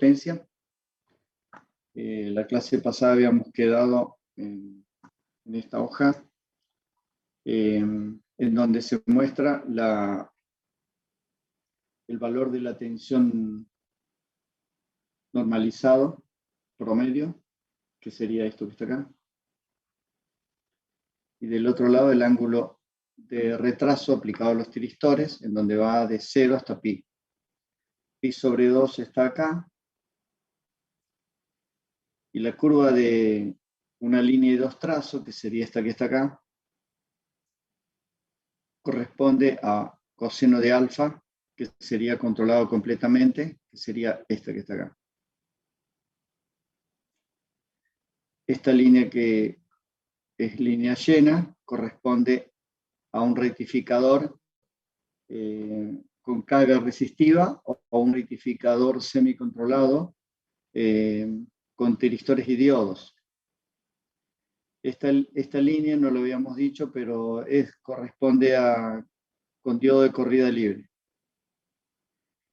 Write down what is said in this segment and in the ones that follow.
potencia. La clase pasada habíamos quedado en esta hoja, en donde se muestra el valor de la tensión normalizado promedio, que sería esto que está acá. Y del otro lado el ángulo de retraso aplicado a los tiristores, en donde va de 0 hasta pi. Pi sobre 2 está acá. Y la curva de una línea y dos trazos, que sería esta que está acá, corresponde a coseno de alfa, que sería controlado completamente, que sería esta que está acá. Esta línea que es línea llena corresponde a un rectificador con carga resistiva o un rectificador semicontrolado con tiristores y diodos. Esta línea no lo habíamos dicho, pero corresponde a con diodo de corrida libre.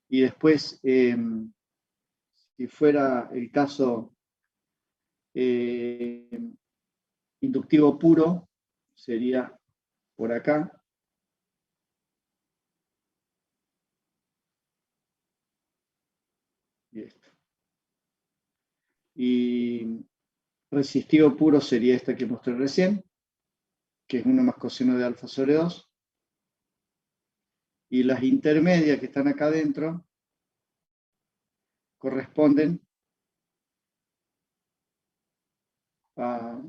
Y después, si fuera el caso inductivo puro, sería por acá. Y esto. Y resistivo puro sería esta que mostré recién, que es 1 más coseno de alfa sobre 2. Y las intermedias que están acá adentro corresponden a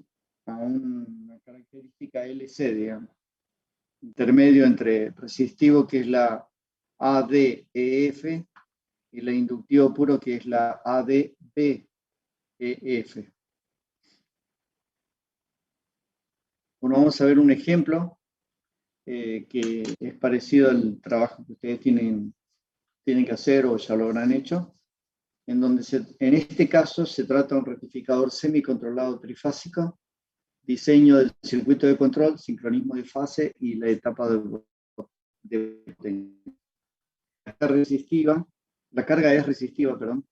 una característica LC, digamos. Intermedio entre resistivo, que es la ADEF, y la inductivo puro, que es la ADBEF. Bueno, vamos a ver un ejemplo que es parecido al trabajo que ustedes tienen que hacer o ya lo habrán hecho, en donde en este caso se trata de un rectificador semicontrolado trifásico, diseño del circuito de control, sincronismo de fase y la etapa de la carga es resistiva, perdón.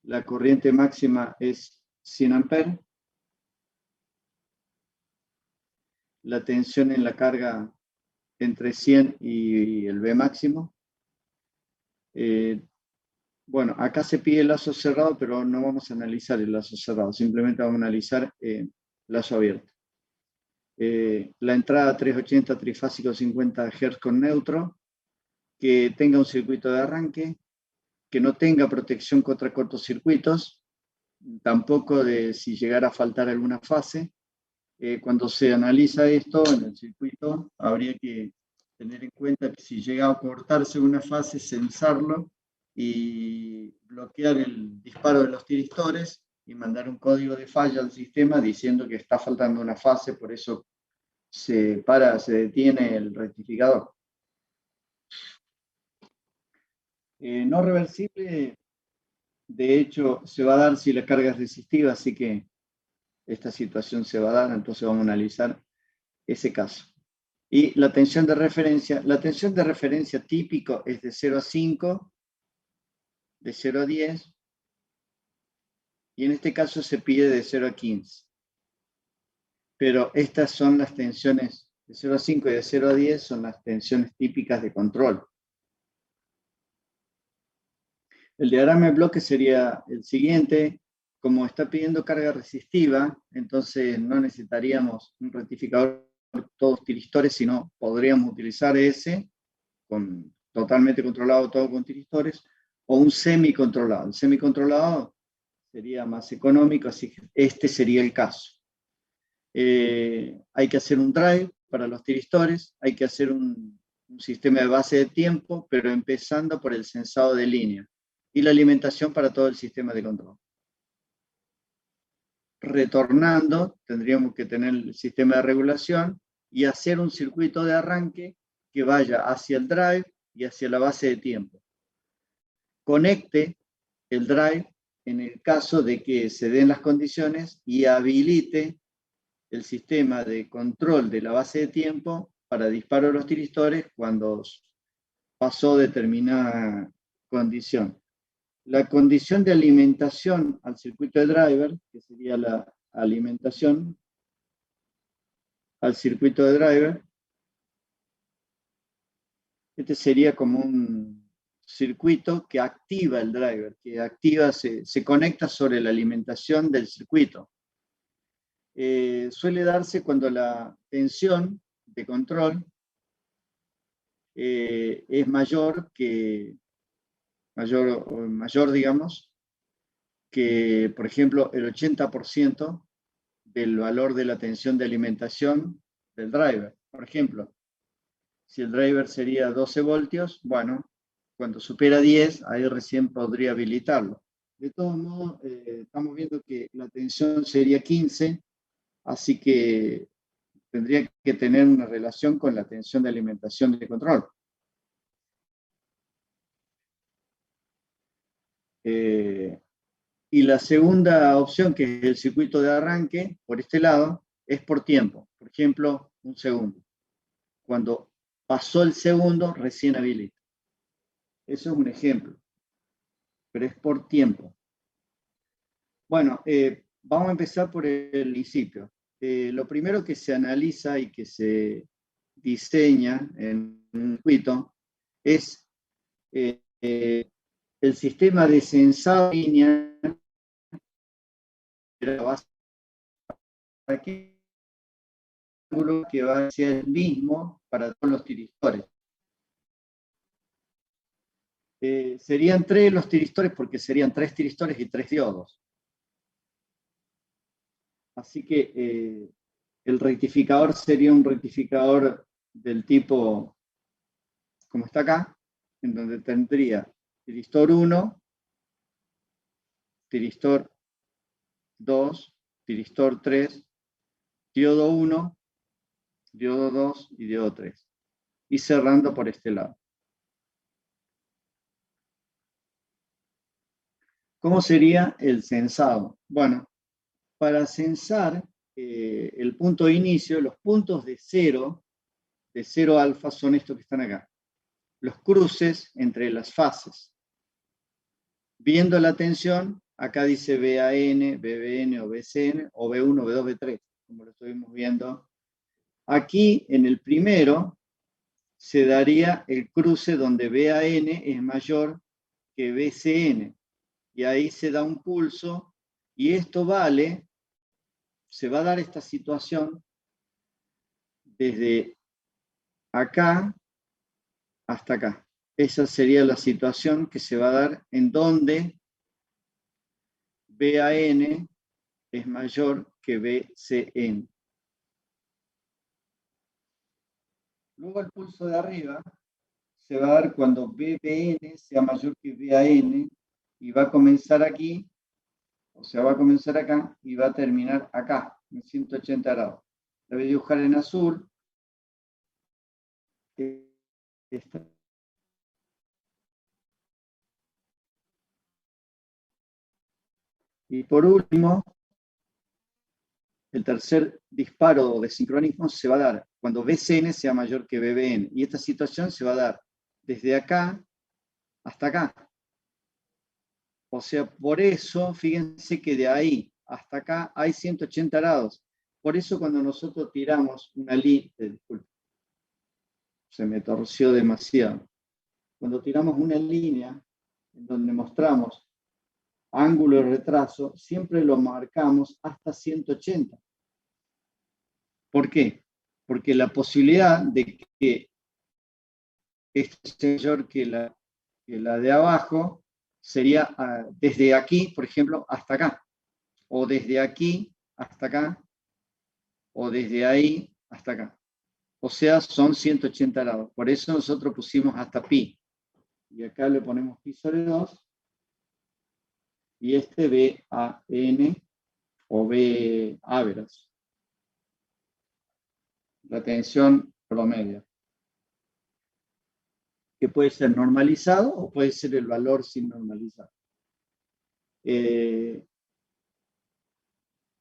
La corriente máxima es 100 amperes. La tensión en la carga entre 100 y el V máximo. Bueno, acá se pide el lazo cerrado, pero no vamos a analizar el lazo cerrado, simplemente vamos a analizar lazo abierto. La entrada 380 trifásico 50 Hz con neutro, que tenga un circuito de arranque, que no tenga protección contra cortocircuitos, tampoco de si llegara a faltar alguna fase. Cuando se analiza esto en el circuito, habría que tener en cuenta que si llega a cortarse una fase, censarlo y bloquear el disparo de los tiristores y mandar un código de falla al sistema diciendo que está faltando una fase, por eso se detiene el rectificador. No reversible, de hecho, se va a dar si la carga es resistiva, así que esta situación se va a dar, entonces vamos a analizar ese caso. Y la tensión de referencia típico es de 0 a 5, de 0 a 10, y en este caso se pide de 0 a 15. Pero estas son las tensiones de 0 a 5 y de 0 a 10, son las tensiones típicas de control. El diagrama de bloque sería el siguiente. Como está pidiendo carga resistiva, entonces no necesitaríamos un rectificador todos tiristores, sino podríamos utilizar ese, totalmente controlado todo con tiristores, o un semicontrolado. El semicontrolado sería más económico, así que este sería el caso. Hay que hacer un drive para los tiristores, hay que hacer un sistema de base de tiempo, pero empezando por el sensado de línea, y la alimentación para todo el sistema de control. Retornando, tendríamos que tener el sistema de regulación y hacer un circuito de arranque que vaya hacia el drive y hacia la base de tiempo. Conecte el drive en el caso de que se den las condiciones y habilite el sistema de control de la base de tiempo para disparo de los tiristores cuando pasó determinada condición. la condición de alimentación al circuito de driver, que sería la alimentación al circuito de driver, este sería como un circuito que activa el driver, que activa, se conecta sobre la alimentación del circuito. Suele darse cuando la tensión de control es mayor, digamos, que, por ejemplo, el 80% del valor de la tensión de alimentación del driver. Por ejemplo, si el driver sería 12 voltios, bueno, cuando supera 10, ahí recién podría habilitarlo. De todos modos, estamos viendo que la tensión sería 15, así que tendría que tener una relación con la tensión de alimentación de control. Y la segunda opción, que es el circuito de arranque, por este lado, es por tiempo. Por ejemplo, un segundo. Cuando pasó el segundo, recién habilita. Eso es un ejemplo, pero es por tiempo. Bueno, vamos a empezar por el principio. Lo primero que se analiza y que se diseña en un circuito es el sistema de sensado de línea que va a ser el mismo para todos los tiristores. Serían 3 los tiristores porque serían 3 tiristores y 3 diodos. Así que el rectificador sería un rectificador del tipo, como está acá, en donde tendría tiristor 1, tiristor 2, tiristor 3, diodo 1, diodo 2 y diodo 3. Y cerrando por este lado. ¿Cómo sería el censado? Bueno, para censar el punto de inicio, los puntos de 0 alfa son estos que están acá. Los cruces entre las fases. Viendo la tensión, acá dice BAN, BBN o BCN, o B1, B2, B3, como lo estuvimos viendo. Aquí, en el primero, se daría el cruce donde BAN es mayor que BCN. Y ahí se da un pulso, y esto vale, se va a dar esta situación desde acá hasta acá. Esa sería la situación que se va a dar en donde BAN es mayor que BCN. Luego el pulso de arriba se va a dar cuando BBN sea mayor que BAN y va a comenzar aquí, o sea, va a comenzar acá y va a terminar acá, en 180 grados. La voy a dibujar en azul. Esta. Y por último, el tercer disparo de sincronismo se va a dar cuando BCN sea mayor que BBN. Y esta situación se va a dar desde acá hasta acá. O sea, por eso, fíjense que de ahí hasta acá hay 180 grados. Por eso cuando nosotros tiramos una línea, disculpe, se me torció demasiado. Cuando tiramos una línea en donde mostramos ángulo de retraso, siempre lo marcamos hasta 180. ¿Por qué? Porque la posibilidad de que este sea mayor que la de abajo sería desde aquí, por ejemplo, hasta acá, o desde aquí hasta acá, o desde ahí hasta acá. O sea, son 180 grados. Por eso nosotros pusimos hasta pi. Y acá le ponemos pi sobre 2. Y este BAN o B average. La tensión promedio. Que puede ser normalizado o puede ser el valor sin normalizar.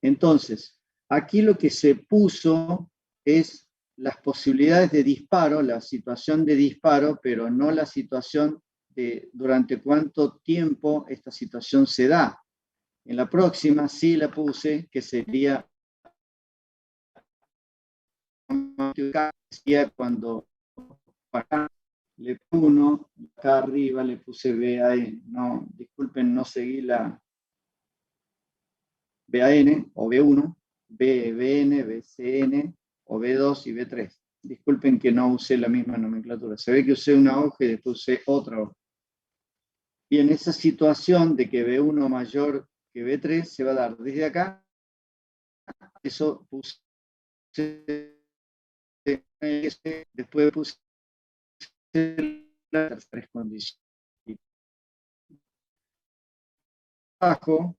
Entonces, aquí lo que se puso es las posibilidades de disparo, la situación de disparo, pero no la situación de durante cuánto tiempo esta situación se da. En la próxima sí la puse, que sería cuando acá le puse 1, acá arriba le puse BAN. No, disculpen, no seguí la BAN o B1, BN, BCN o B2 y B3. Disculpen que no usé la misma nomenclatura. Se ve que usé una hoja y después usé otra hoja. Y en esa situación de que B1 mayor que B3 se va a dar desde acá. Eso puse, después puse las tres condiciones. Abajo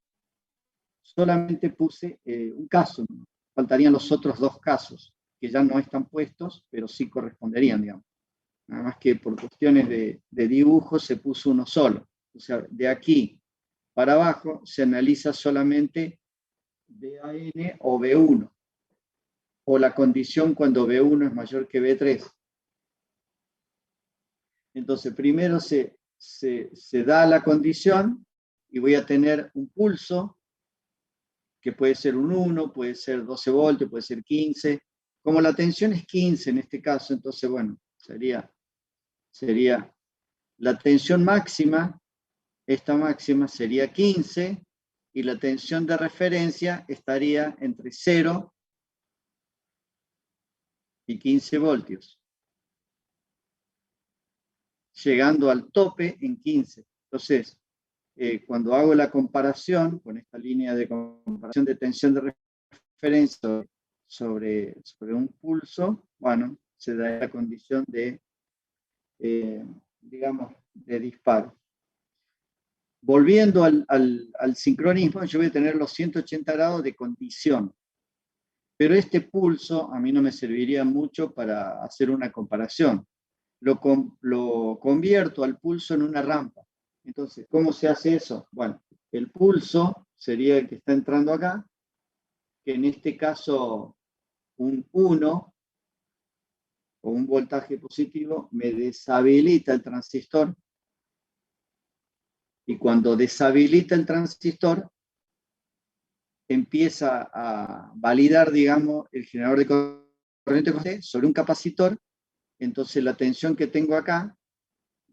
solamente puse un caso, faltarían los otros 2 casos, que ya no están puestos, pero sí corresponderían, digamos. Nada más que por cuestiones de dibujo se puso uno solo. O sea, de aquí para abajo se analiza solamente BAN o B1, o la condición cuando B1 es mayor que B3. Entonces, primero se da la condición y voy a tener un pulso que puede ser un 1, puede ser 12 voltios, puede ser 15. Como la tensión es 15 en este caso, entonces, bueno, sería la tensión máxima, esta máxima sería 15 y la tensión de referencia estaría entre 0 y 15 voltios, llegando al tope en 15. Entonces, cuando hago la comparación con esta línea de comparación de tensión de referencia sobre un pulso, bueno, se da la condición de, digamos, de disparo. Volviendo al sincronismo, yo voy a tener los 180 grados de condición, pero este pulso a mí no me serviría mucho para hacer una comparación. Lo convierto al pulso en una rampa. Entonces, ¿cómo se hace eso? Bueno, el pulso sería el que está entrando acá, que en este caso un 1 o un voltaje positivo me deshabilita el transistor, y cuando deshabilita el transistor empieza a validar, digamos, el generador de corriente sobre un capacitor. Entonces la tensión que tengo acá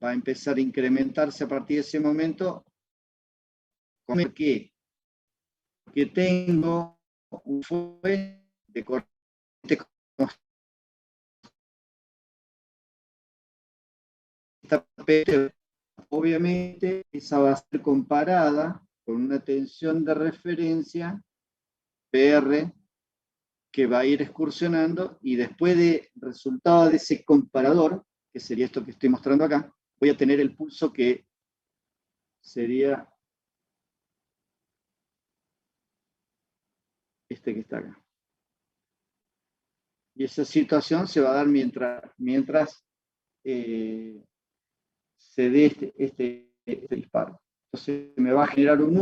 va a empezar a incrementarse a partir de ese momento. ¿Por qué? Porque tengo un fuente de corriente. Obviamente esa va a ser comparada con una tensión de referencia PR que va a ir excursionando, y después de resultado de ese comparador, que sería esto que estoy mostrando acá, voy a tener el pulso que sería este que está acá. Y esa situación se va a dar mientras se dé este disparo. Entonces me va a generar un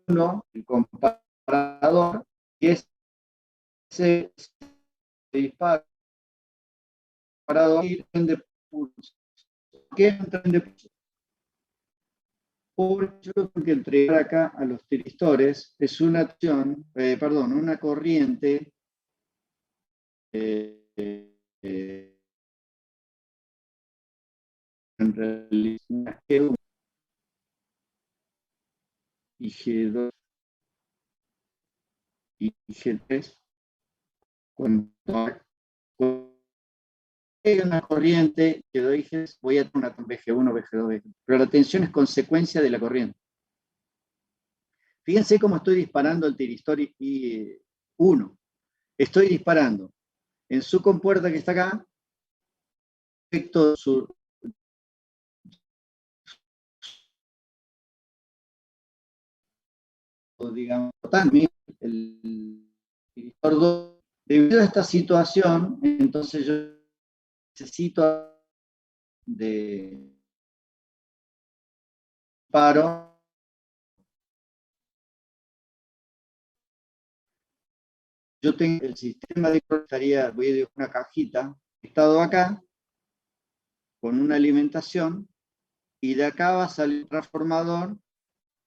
1, el comparador, y ese disparo de pulso. ¿Qué es un tren de pulso? Porque yo lo que entregar acá a los tiristores es una acción, una corriente en realidad G1 y G2 y G3. Cuando hay una corriente que doy, voy a tener una VG1, VG2, VG3. Pero la tensión es consecuencia de la corriente. Fíjense cómo estoy disparando el tiristor I1. Estoy disparando en su compuerta que está acá, efecto sur, digamos, también el tiristor 2. Debido a esta situación, entonces yo necesito de paro. Yo tengo el sistema de estaría, voy a dibujar una cajita, estado acá, con una alimentación, y de acá va a salir el transformador,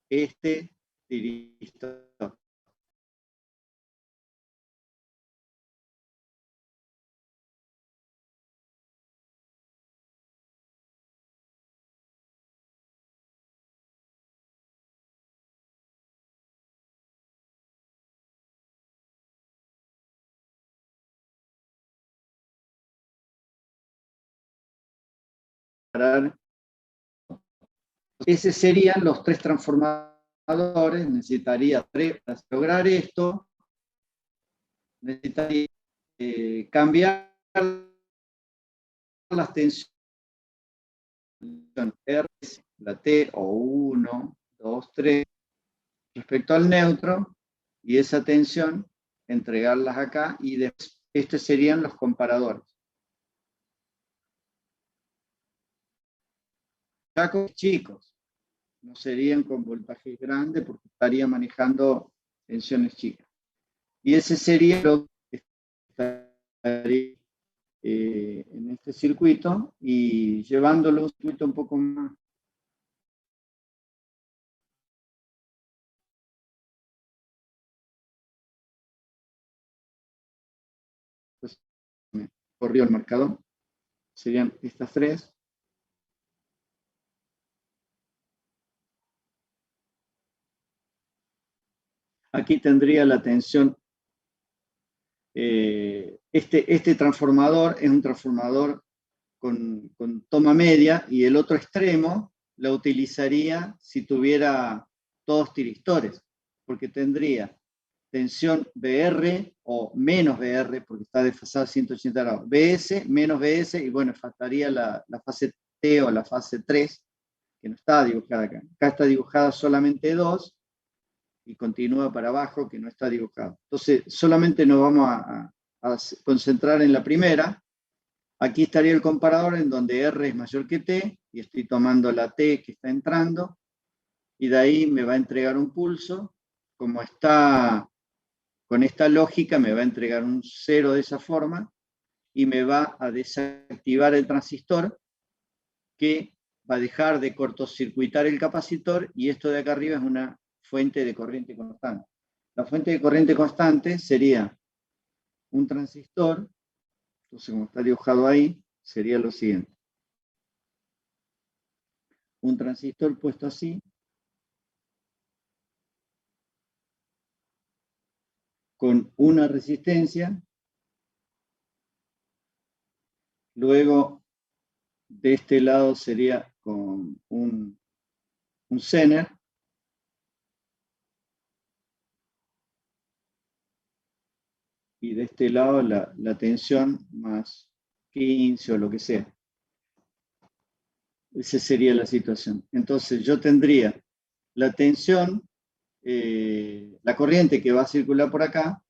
este tiristor. Esos serían los tres transformadores. Necesitaría tres para lograr esto. Necesitaría cambiar las tensiones R, la T o 1, 2, 3 respecto al neutro, y esa tensión entregarlas acá, y estos serían los comparadores. Ya con chicos, no serían con voltajes grandes porque estaría manejando tensiones chicas. Y ese sería lo que estaría en este circuito, y llevándolo a un circuito un poco más. Pues, me corrió el marcador. Serían estas tres. Aquí tendría la tensión. Este transformador es un transformador con toma media, y el otro extremo lo utilizaría si tuviera todos tiristores, porque tendría tensión BR o menos BR, porque está desfasada 180 grados, BS, menos BS, y bueno, faltaría la fase T o la fase 3, que no está dibujada acá. Acá está dibujada solamente 2, y continúa para abajo, que no está dibujado. Entonces, solamente nos vamos a concentrar en la primera. Aquí estaría el comparador en donde R es mayor que T, y estoy tomando la T que está entrando, y de ahí me va a entregar un pulso. Como está con esta lógica, me va a entregar un 0 de esa forma, y me va a desactivar el transistor, que va a dejar de cortocircuitar el capacitor, y esto de acá arriba es una fuente de corriente constante. La fuente de corriente constante sería un transistor. Entonces, como está dibujado ahí, sería lo siguiente. Un transistor puesto así, con una resistencia. Luego, de este lado sería con un Zener. Y de este lado la tensión más 15 o lo que sea. Esa sería la situación. Entonces yo tendría la tensión, la corriente que va a circular por acá,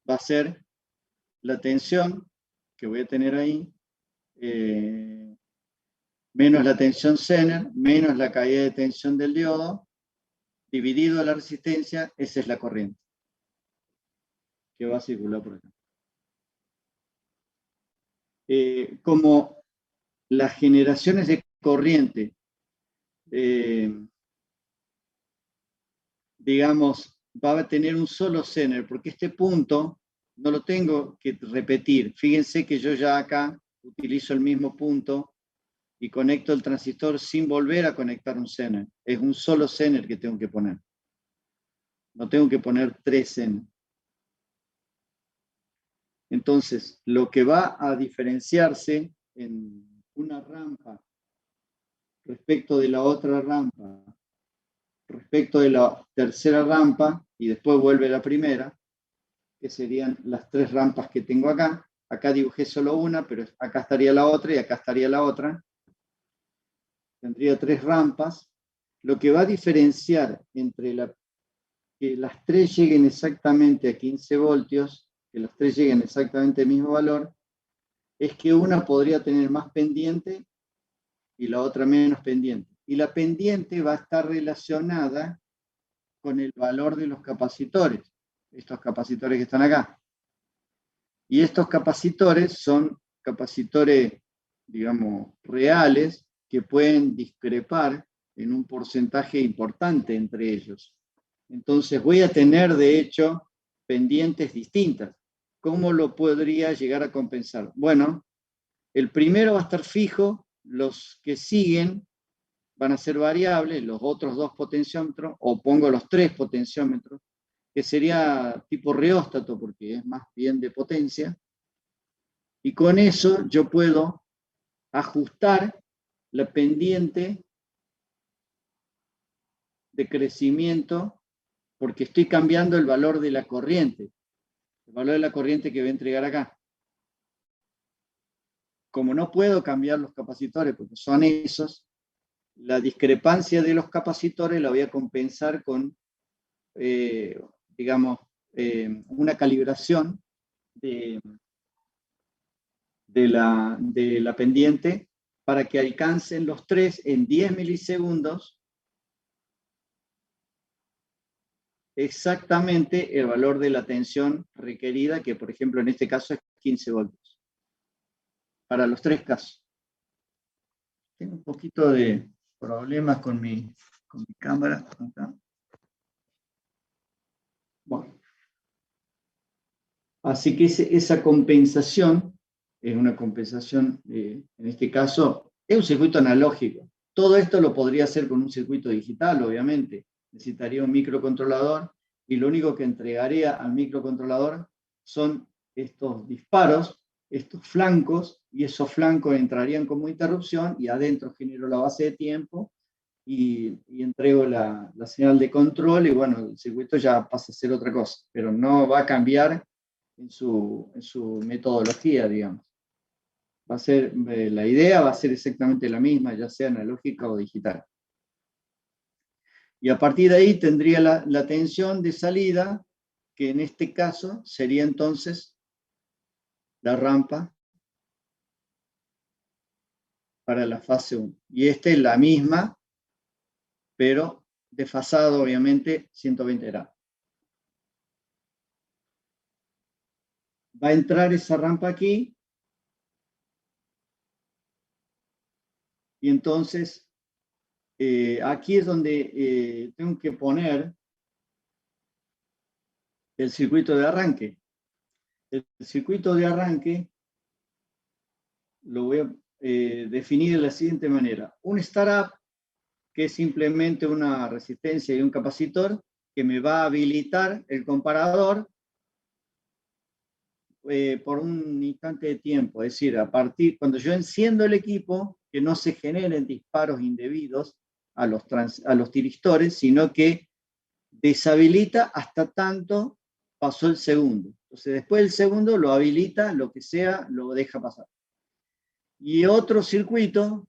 va a ser la tensión que voy a tener ahí, menos la tensión Zener, menos la caída de tensión del diodo, dividido la resistencia. Esa es la corriente que va a circular por acá. Como las generaciones de corriente, digamos, va a tener un solo Zener, porque este punto no lo tengo que repetir. Fíjense que yo ya acá utilizo el mismo punto y conecto el transistor sin volver a conectar un Zener. Es un solo Zener que tengo que poner. No tengo que poner 3 Zener. Entonces, lo que va a diferenciarse en una rampa respecto de la otra rampa, respecto de la tercera rampa, y después vuelve la primera, que serían las 3 rampas que tengo acá. Acá dibujé solo una, pero acá estaría la otra y acá estaría la otra. Tendría 3 rampas. Lo que va a diferenciar entre que las 3 lleguen exactamente a 15 voltios, que las 3 lleguen exactamente al mismo valor, es que una podría tener más pendiente y la otra menos pendiente. Y la pendiente va a estar relacionada con el valor de los capacitores, estos capacitores que están acá. Y estos capacitores son capacitores, digamos, reales, que pueden discrepar en un porcentaje importante entre ellos. Entonces voy a tener, de hecho, pendientes distintas. ¿Cómo lo podría llegar a compensar? Bueno, el primero va a estar fijo, los que siguen van a ser variables, los otros 2 potenciómetros, o pongo los 3 potenciómetros, que sería tipo reóstato, porque es más bien de potencia, y con eso yo puedo ajustar la pendiente de crecimiento, porque estoy cambiando el valor de la corriente, el valor de la corriente que voy a entregar acá. Como no puedo cambiar los capacitores, porque son esos, la discrepancia de los capacitores la voy a compensar con, digamos, una calibración de la pendiente para que alcancen los 3 en 10 milisegundos exactamente el valor de la tensión requerida, que por ejemplo en este caso es 15 voltios. Para los 3 casos. Tengo un poquito de problemas con mi cámara acá. Bueno. Así que esa compensación es una compensación, en este caso, es un circuito analógico. Todo esto lo podría hacer con un circuito digital, obviamente. Necesitaría un microcontrolador y lo único que entregaría al microcontrolador son estos disparos, estos flancos, y esos flancos entrarían como interrupción y adentro genero la base de tiempo y entrego la señal de control y bueno, el circuito ya pasa a ser otra cosa, pero no va a cambiar en su metodología, digamos. Va a ser, la idea va a ser exactamente la misma, ya sea analógica o digital. Y a partir de ahí tendría la tensión de salida, que en este caso sería entonces la rampa para la fase 1. Y esta es la misma, pero desfasado obviamente 120 grados. Va a entrar esa rampa aquí, y entonces aquí es donde tengo que poner el circuito de arranque. El circuito de arranque lo voy a definir de la siguiente manera. Un startup, que es simplemente una resistencia y un capacitor, que me va a habilitar el comparador por un instante de tiempo. Es decir, cuando yo enciendo el equipo, que no se generen disparos indebidos a los tiristores, sino que deshabilita hasta tanto pasó el segundo. Entonces, después del segundo lo habilita, lo que sea, lo deja pasar. Y otro circuito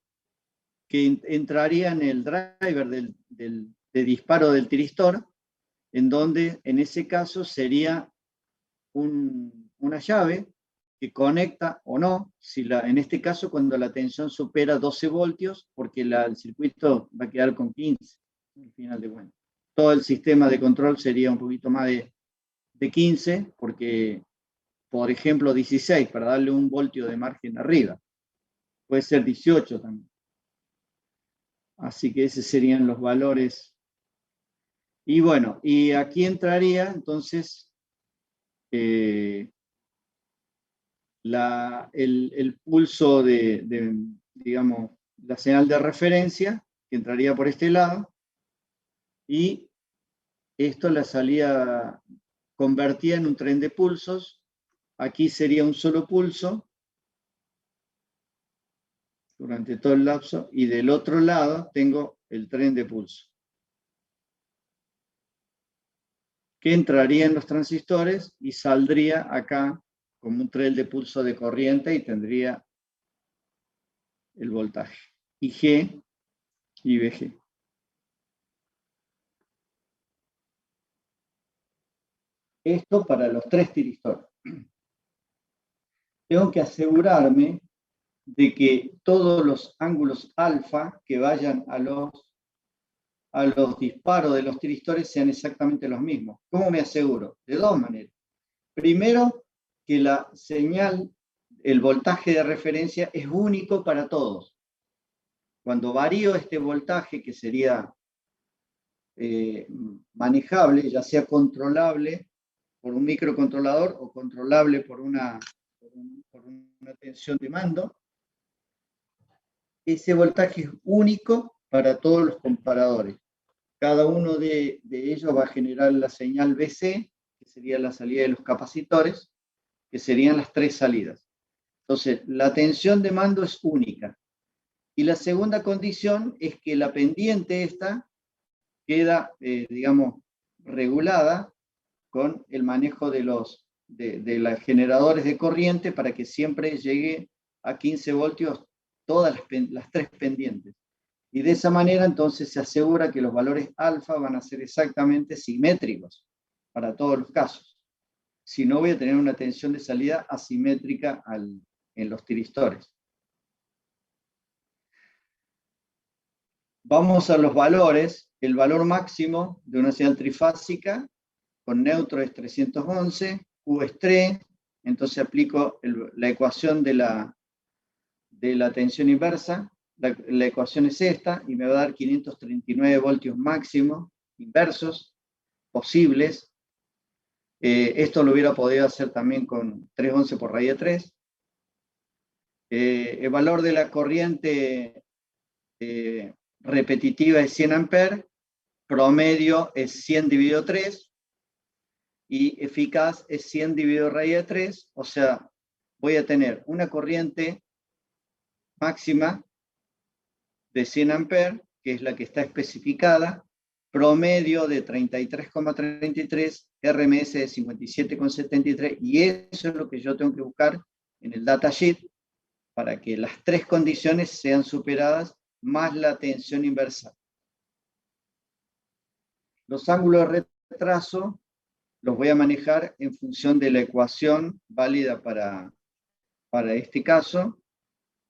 que entraría en el driver de disparo del tiristor, en donde en ese caso sería una llave que conecta o no, en este caso cuando la tensión supera 12 voltios, porque el circuito va a quedar con 15 al final de cuentas. Todo el sistema de control sería un poquito más de 15, porque, por ejemplo, 16, para darle un voltio de margen arriba. Puede ser 18 también. Así que esos serían los valores. Y bueno, y aquí entraría entonces el pulso digamos, la señal de referencia, que entraría por este lado, y esto la salida convertida en un tren de pulsos. Aquí sería un solo pulso durante todo el lapso, y del otro lado tengo el tren de pulso, que entraría en los transistores y saldría acá como un tren de pulso de corriente y tendría el voltaje IG y VG. Esto para los 3 tiristores. Tengo que asegurarme de que todos los ángulos alfa que vayan a los disparos de los tiristores sean exactamente los mismos. ¿Cómo me aseguro? De 2 maneras. Primero, que la señal, el voltaje de referencia es único para todos. Cuando varío este voltaje, que sería manejable, ya sea controlable por un microcontrolador o controlable por una tensión de mando, ese voltaje es único para todos los comparadores. Cada uno de ellos va a generar la señal BC, que sería la salida de los capacitores, que serían las 3 salidas. Entonces, la tensión de mando es única. Y la segunda condición es que la pendiente esta queda, digamos, regulada con el manejo de los generadores de corriente para que siempre llegue a 15 voltios todas las 3 pendientes. Y de esa manera entonces se asegura que los valores alfa van a ser exactamente simétricos para todos los casos. Si no, voy a tener una tensión de salida asimétrica en los tiristores. Vamos a los valores. El valor máximo de una señal trifásica con neutro es 311, Q es 3, entonces aplico la ecuación de la tensión inversa. La ecuación es esta y me va a dar 539 voltios máximos inversos posibles. Esto lo hubiera podido hacer también con 311 por raíz de 3. El valor de la corriente repetitiva es 100 amperes, promedio es 100 dividido 3 y eficaz es 100 dividido raíz de 3, o sea, voy a tener una corriente máxima de 100 amperes, que es la que está especificada, promedio de 33,33, RMS de 57,73, y eso es lo que yo tengo que buscar en el datasheet para que las 3 condiciones sean superadas, más la tensión inversa. Los ángulos de retraso los voy a manejar en función de la ecuación válida para este caso,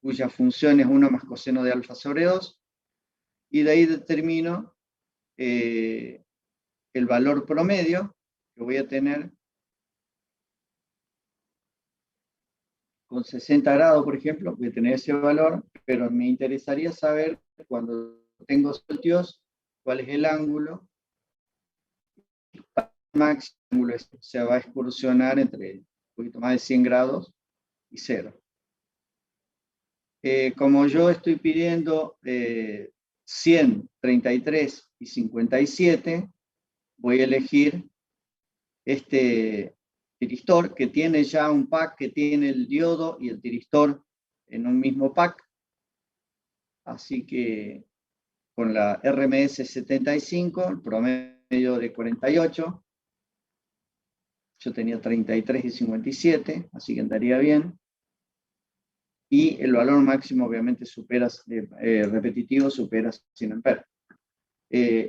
cuya función es 1 más coseno de alfa sobre 2, y de ahí determino el valor promedio que voy a tener con 60 grados, por ejemplo, voy a tener ese valor, pero me interesaría saber cuando tengo voltios cuál es el ángulo máximo, se va a excursionar entre un poquito más de 100 grados y 0. Como yo estoy pidiendo 100, 33 y 57, voy a elegir este tiristor que tiene ya un pack que tiene el diodo y el tiristor en un mismo pack. Así que con la RMS 75, el promedio de 48, yo tenía 33 y 57, así que andaría bien. Y el valor máximo obviamente supera, repetitivo, supera 100 amperes.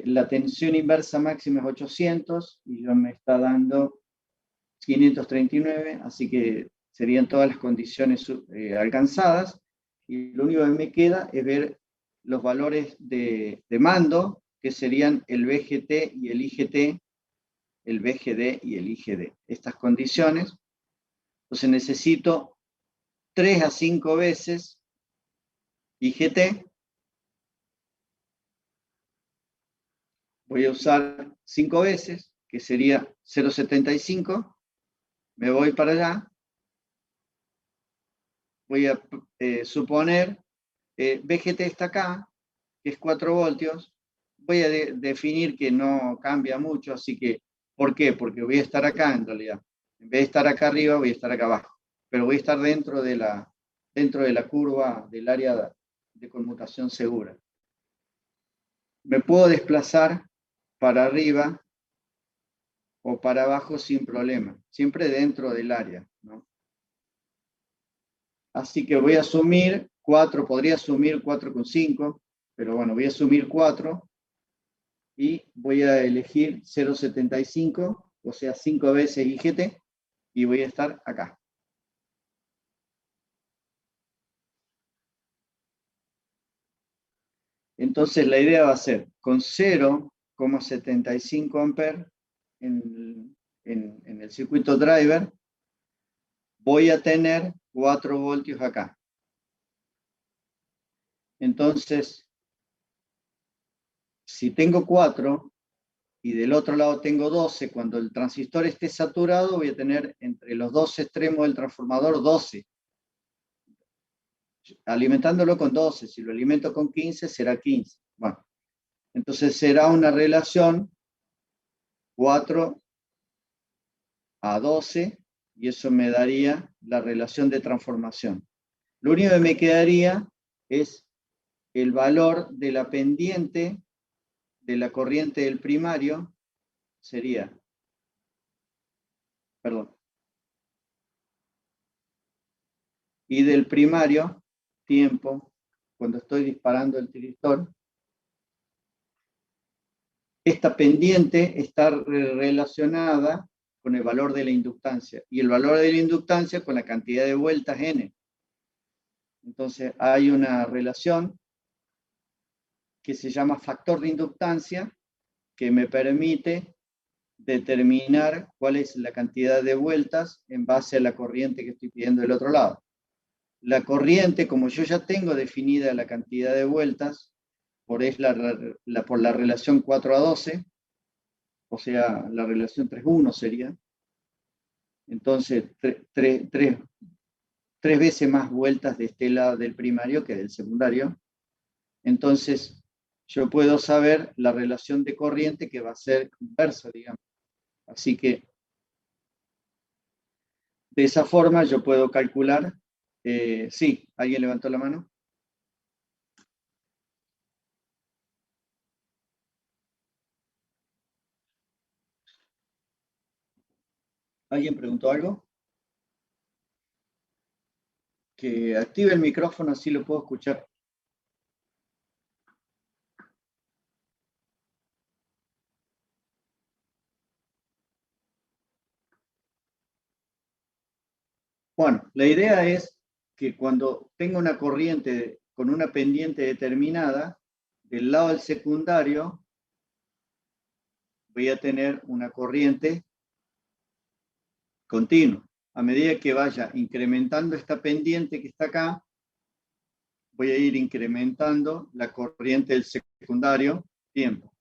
La tensión inversa máxima es 800 y yo me está dando 539, así que serían todas las condiciones alcanzadas, y lo único que me queda es ver los valores de mando, que serían el BGT y el IGT, el BGD y el IGD. Estas condiciones, entonces necesito 3 a 5 veces IGT, voy a usar 5 veces, que sería 0,75, me voy para allá, voy a suponer, BGT está acá, que es 4 voltios, voy a definir que no cambia mucho, así que, ¿por qué? Porque voy a estar acá en realidad. En vez de estar acá arriba, voy a estar acá abajo. Pero voy a estar dentro de la curva del área de conmutación segura. Me puedo desplazar para arriba o para abajo sin problema, siempre dentro del área, ¿no? Así que voy a asumir 4, podría asumir 4,5, pero bueno, voy a asumir 4 y voy a elegir 0,75, o sea, 5 veces IGT, y voy a estar acá. Entonces la idea va a ser, con 0,75 amperes en el circuito driver, voy a tener 4 voltios acá. Entonces, si tengo 4 y del otro lado tengo 12, cuando el transistor esté saturado voy a tener entre los dos extremos del transformador 12. Alimentándolo con 12, si lo alimento con 15 será 15. Bueno, entonces será una relación 4 a 12 y eso me daría la relación de transformación. Lo único que me quedaría es el valor de la pendiente de la corriente del primario, sería, perdón, y del primario, tiempo, cuando estoy disparando el tiristor, esta pendiente está relacionada con el valor de la inductancia, y el valor de la inductancia con la cantidad de vueltas n. Entonces hay una relación que se llama factor de inductancia, que me permite determinar cuál es la cantidad de vueltas en base a la corriente que estoy pidiendo del otro lado. La corriente, como yo ya tengo definida la cantidad de vueltas, por la relación 4 a 12, o sea, la relación 3-1 sería, entonces 3 veces más vueltas de este lado del primario que del secundario. Entonces, yo puedo saber la relación de corriente que va a ser inversa, digamos. Así que, de esa forma yo puedo calcular, sí, ¿alguien levantó la mano? ¿Alguien preguntó algo? Que active el micrófono, así lo puedo escuchar. Bueno, la idea es que cuando tenga una corriente con una pendiente determinada, del lado del secundario voy a tener una corriente continua. A medida que vaya incrementando esta pendiente que está acá, voy a ir incrementando la corriente del secundario tiempo,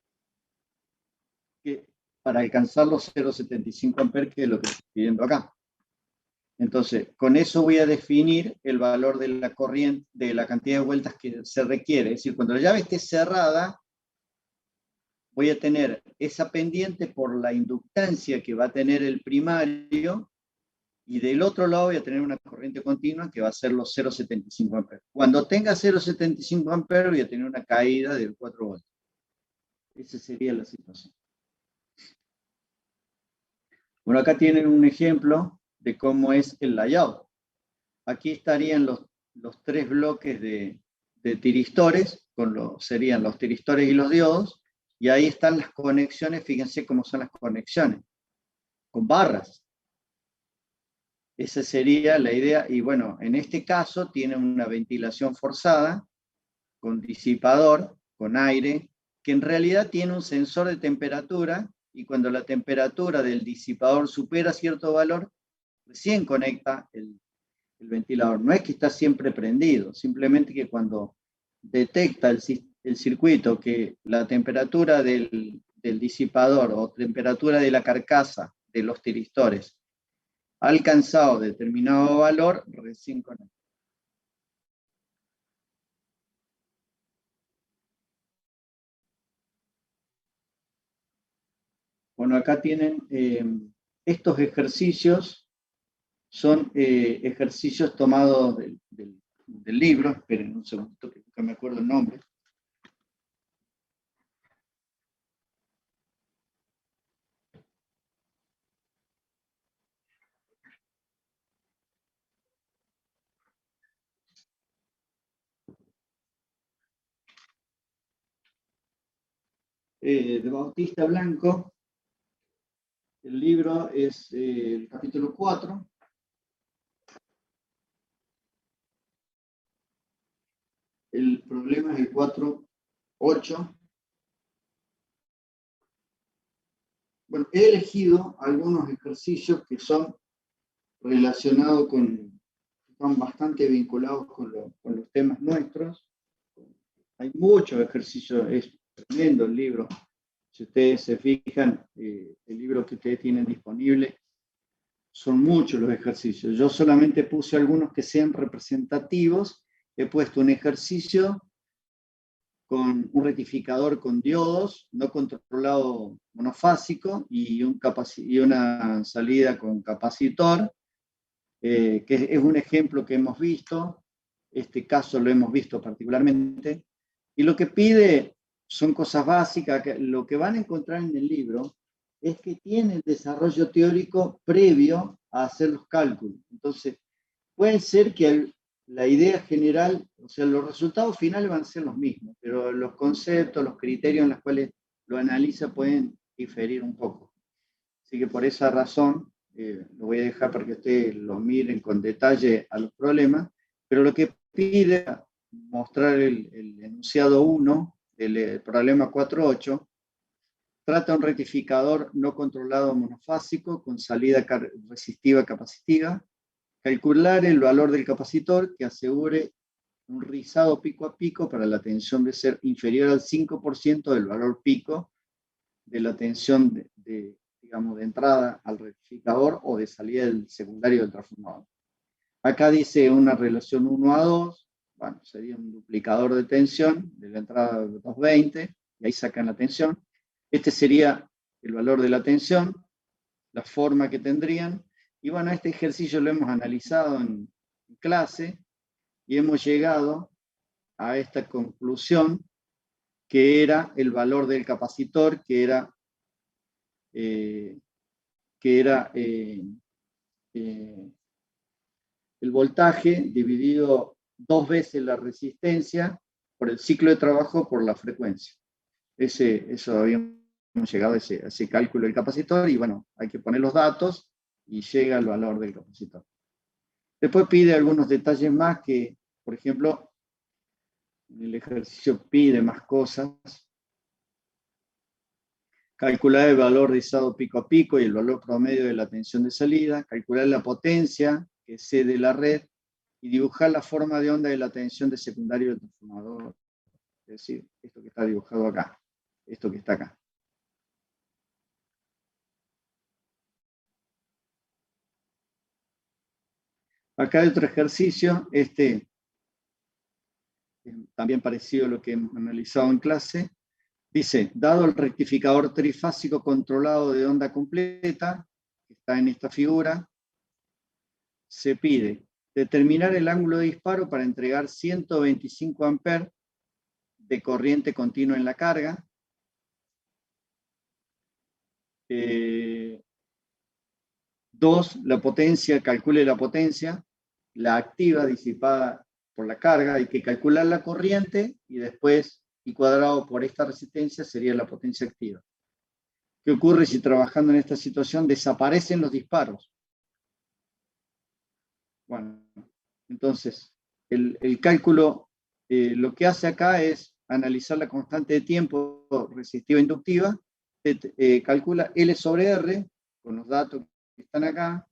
para alcanzar los 0,75 amperes, que es lo que estoy pidiendo acá. Entonces, con eso voy a definir el valor de la corriente, de la cantidad de vueltas que se requiere. Es decir, cuando la llave esté cerrada, voy a tener esa pendiente por la inductancia que va a tener el primario, y del otro lado voy a tener una corriente continua que va a ser los 0,75 amperes. Cuando tenga 0,75 amperes voy a tener una caída de 4 voltios. Esa sería la situación. Bueno, acá tienen un ejemplo de cómo es el layout. Aquí estarían los 3 bloques de tiristores, serían los tiristores y los diodos, y ahí están las conexiones. Fíjense cómo son las conexiones, con barras. Esa sería la idea, y bueno, en este caso tiene una ventilación forzada, con disipador, con aire, que en realidad tiene un sensor de temperatura, y cuando la temperatura del disipador supera cierto valor, recién conecta el ventilador. No es que está siempre prendido, simplemente que cuando detecta el circuito que la temperatura del disipador o temperatura de la carcasa de los tiristores ha alcanzado determinado valor, recién conecta. Bueno, acá tienen estos ejercicios, son ejercicios tomados del libro. Esperen un segundito que nunca me acuerdo el nombre. De Bautista Blanco. El libro es el capítulo 4. El problema es el 4.8. Bueno, he elegido algunos ejercicios que son relacionados están bastante vinculados con los temas nuestros. Hay muchos ejercicios, es tremendo el libro. Si ustedes se fijan, el libro que ustedes tienen disponible, son muchos los ejercicios. Yo solamente puse algunos que sean representativos. He puesto un ejercicio con un rectificador con diodos, no controlado monofásico, y una salida con capacitor, que es un ejemplo que hemos visto. Este caso lo hemos visto particularmente. Y lo que pide son cosas básicas. Lo que van a encontrar en el libro es que tiene desarrollo teórico previo a hacer los cálculos. Entonces, puede ser que la idea general, o sea, los resultados finales van a ser los mismos, pero los conceptos, los criterios en los cuales lo analiza pueden diferir un poco. Así que por esa razón, lo voy a dejar para que ustedes lo miren con detalle a los problemas, pero lo que pide mostrar el enunciado 1, el problema 4.8, trata un rectificador no controlado monofásico con salida resistiva capacitiva, calcular el valor del capacitor que asegure un rizado pico a pico para la tensión de ser inferior al 5% del valor pico de la tensión digamos, de entrada al rectificador o de salida del secundario del transformador. Acá dice una relación 1:2, bueno, sería un duplicador de tensión de la entrada de 220, y ahí sacan la tensión. Este sería el valor de la tensión, la forma que tendrían, y bueno, este ejercicio lo hemos analizado en clase y hemos llegado a esta conclusión, que era el valor del capacitor, que era el voltaje dividido 2 veces la resistencia por el ciclo de trabajo por la frecuencia. Eso habíamos llegado a ese cálculo del capacitor, y bueno, hay que poner los datos y llega el valor del capacitor. Después pide algunos detalles más que, por ejemplo, el ejercicio pide más cosas. Calcular el valor rizado pico a pico y el valor promedio de la tensión de salida. Calcular la potencia que cede la red y dibujar la forma de onda de la tensión de secundario del transformador. Es decir, esto que está dibujado acá, esto que está acá. Acá hay otro ejercicio, también parecido a lo que hemos analizado en clase. Dice, dado el rectificador trifásico controlado de onda completa, que está en esta figura, se pide determinar el ángulo de disparo para entregar 125 amperes de corriente continua en la carga. Dos, la potencia, calcule la potencia, la activa disipada por la carga. Hay que calcular la corriente y después, y cuadrado por esta resistencia, sería la potencia activa. ¿Qué ocurre si trabajando en esta situación desaparecen los disparos? Bueno, entonces, el cálculo, lo que hace acá es analizar la constante de tiempo resistiva inductiva, calcula L sobre R, con los datos que están acá,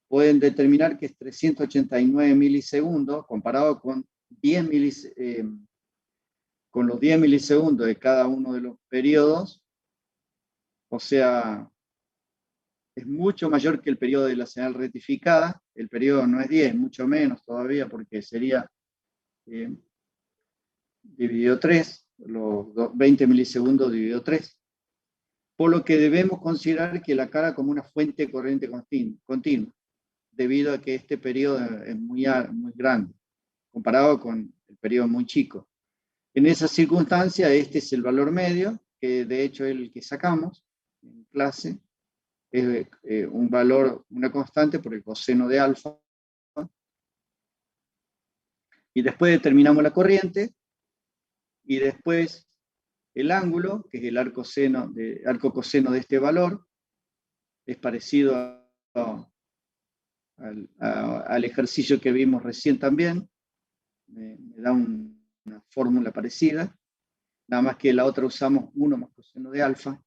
pueden determinar que es 389 milisegundos, comparado con con los 10 milisegundos de cada uno de los periodos. O sea, es mucho mayor que el periodo de la señal rectificada. El periodo no es 10, mucho menos todavía, porque sería dividido 3, los 20 milisegundos dividido 3. Por lo que debemos considerar que la carga como una fuente de corriente continua, debido a que este periodo es muy grande, comparado con el periodo muy chico. En esa circunstancia, este es el valor medio, que de hecho es el que sacamos en clase. Es un valor, una constante por el coseno de alfa. Y después determinamos la corriente, y después el ángulo, que es el arco coseno de este valor, es parecido al ejercicio que vimos recién también. Me da una fórmula parecida, nada más que la otra usamos 1 más coseno de alfa,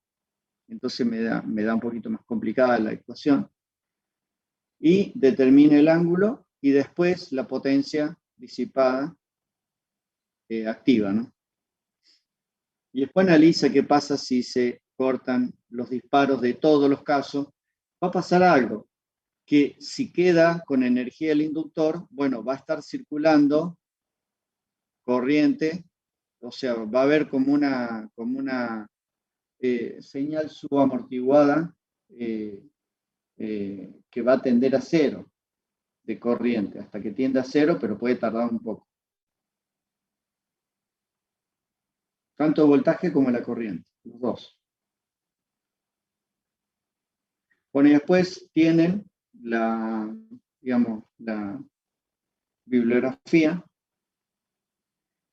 entonces me da un poquito más complicada la ecuación. Y determina el ángulo y después la potencia disipada activa, ¿no? Y después analiza qué pasa si se cortan los disparos de todos los casos. Va a pasar algo, que si queda con energía el inductor, bueno, va a estar circulando corriente, o sea, va a haber como una señal subamortiguada que va a tender a cero de corriente, hasta que tienda a cero, pero puede tardar un poco. Tanto el voltaje como la corriente, los dos. Bueno, y después tienen digamos, la bibliografía,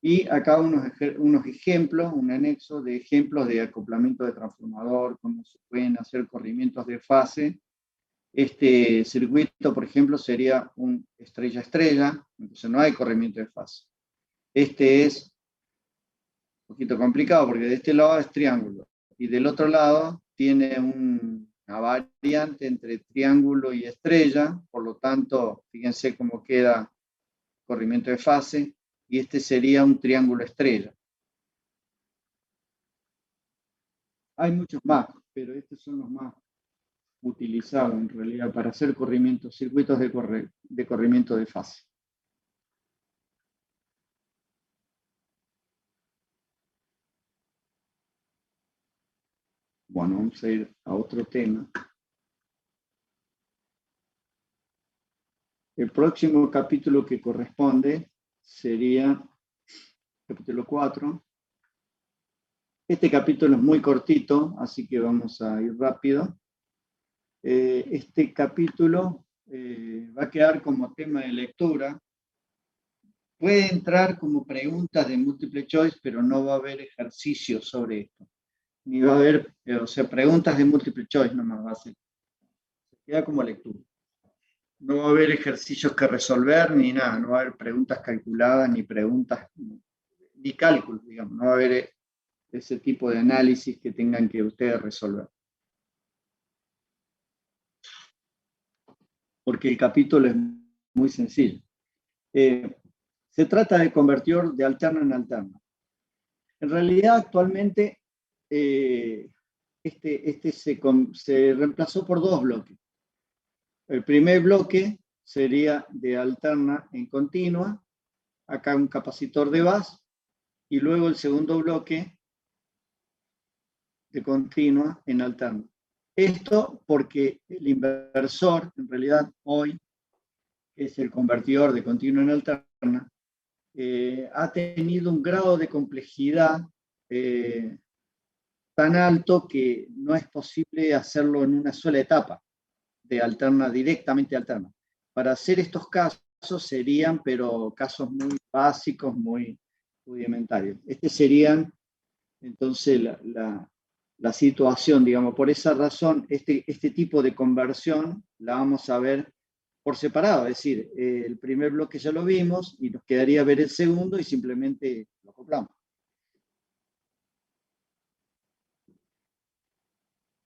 y acá unos ejemplos, un anexo de ejemplos de acoplamiento de transformador, cómo se pueden hacer corrimientos de fase. Este circuito, por ejemplo, sería un estrella-estrella, entonces no hay corrimiento de fase. Este es un poquito complicado porque de este lado es triángulo y del otro lado tiene una variante entre triángulo y estrella, por lo tanto, fíjense cómo queda corrimiento de fase, y este sería un triángulo estrella. Hay muchos más, pero estos son los más utilizados en realidad para hacer circuitos de corrimiento de fase. Bueno, vamos a ir a otro tema. El próximo capítulo que corresponde sería capítulo 4. Este capítulo es muy cortito, así que vamos a ir rápido. Este capítulo va a quedar como tema de lectura. Puede entrar como preguntas de múltiple choice, pero no va a haber ejercicios sobre esto. Ni va a haber, o sea, preguntas de múltiple choice nomás va a ser. Queda como lectura. No va a haber ejercicios que resolver, ni nada. No va a haber preguntas calculadas, ni preguntas, ni cálculos, digamos. No va a haber ese tipo de análisis que tengan que ustedes resolver. Porque el capítulo es muy sencillo. Se trata de convertidor de alterna en alterna. En realidad, actualmente, este se reemplazó por dos bloques. El primer bloque sería de alterna en continua, acá un capacitor de bus, y luego el segundo bloque de continua en alterna. Esto porque el inversor, en realidad, hoy, es el convertidor de continua en alterna, ha tenido un grado de complejidad tan alto que no es posible hacerlo en una sola etapa de alterna, directamente alterna. Para hacer estos casos serían, pero casos muy básicos, muy rudimentarios. Serían, entonces, la situación, digamos. Por esa razón, este tipo de conversión la vamos a ver por separado, es decir, el primer bloque ya lo vimos y nos quedaría ver el segundo y simplemente lo acoplamos.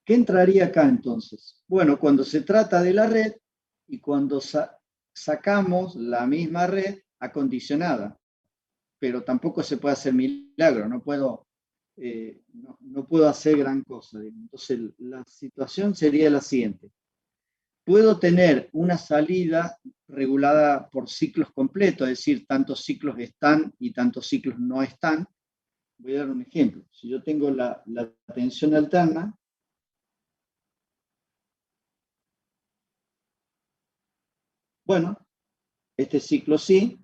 ¿Qué entraría acá entonces? Bueno, cuando se trata de la red y cuando sacamos la misma red acondicionada, pero tampoco se puede hacer milagro, no puedo hacer gran cosa. Entonces, la situación sería la siguiente. Puedo tener una salida regulada por ciclos completos, es decir, tantos ciclos están y tantos ciclos no están. Voy a dar un ejemplo. Si yo tengo la tensión alterna, bueno, este ciclo sí,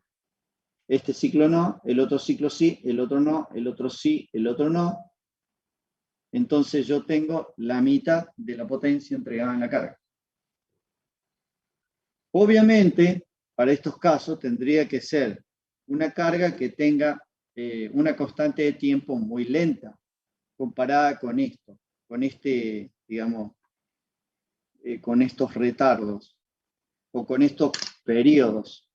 este ciclo no, el otro ciclo sí, el otro no, el otro sí, el otro no. Entonces yo tengo la mitad de la potencia entregada en la carga. Obviamente, para estos casos tendría que ser una carga que tenga una constante de tiempo muy lenta comparada con esto, digamos, con estos retardos o con estos periodos.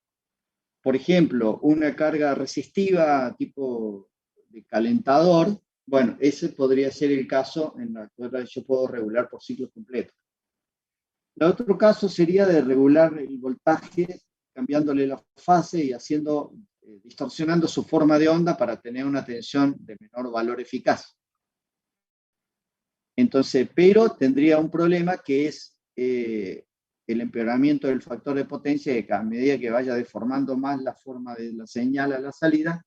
Por ejemplo, una carga resistiva tipo de calentador, bueno, ese podría ser el caso en el cual yo puedo regular por ciclos completos. El otro caso sería de regular el voltaje cambiándole la fase y haciendo distorsionando su forma de onda para tener una tensión de menor valor eficaz. Entonces, pero tendría un problema que es el empeoramiento del factor de potencia, que a medida que vaya deformando más la forma de la señal a la salida,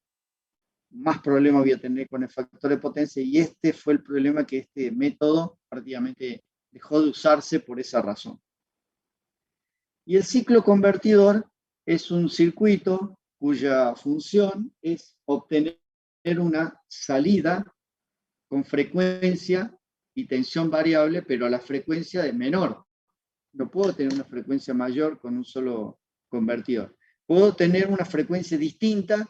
más problemas voy a tener con el factor de potencia, y este fue el problema, que este método prácticamente dejó de usarse por esa razón. Y el ciclo convertidor es un circuito cuya función es obtener una salida con frecuencia y tensión variable, pero a la frecuencia de menor. No puedo tener una frecuencia mayor con un solo convertidor. Puedo tener una frecuencia distinta,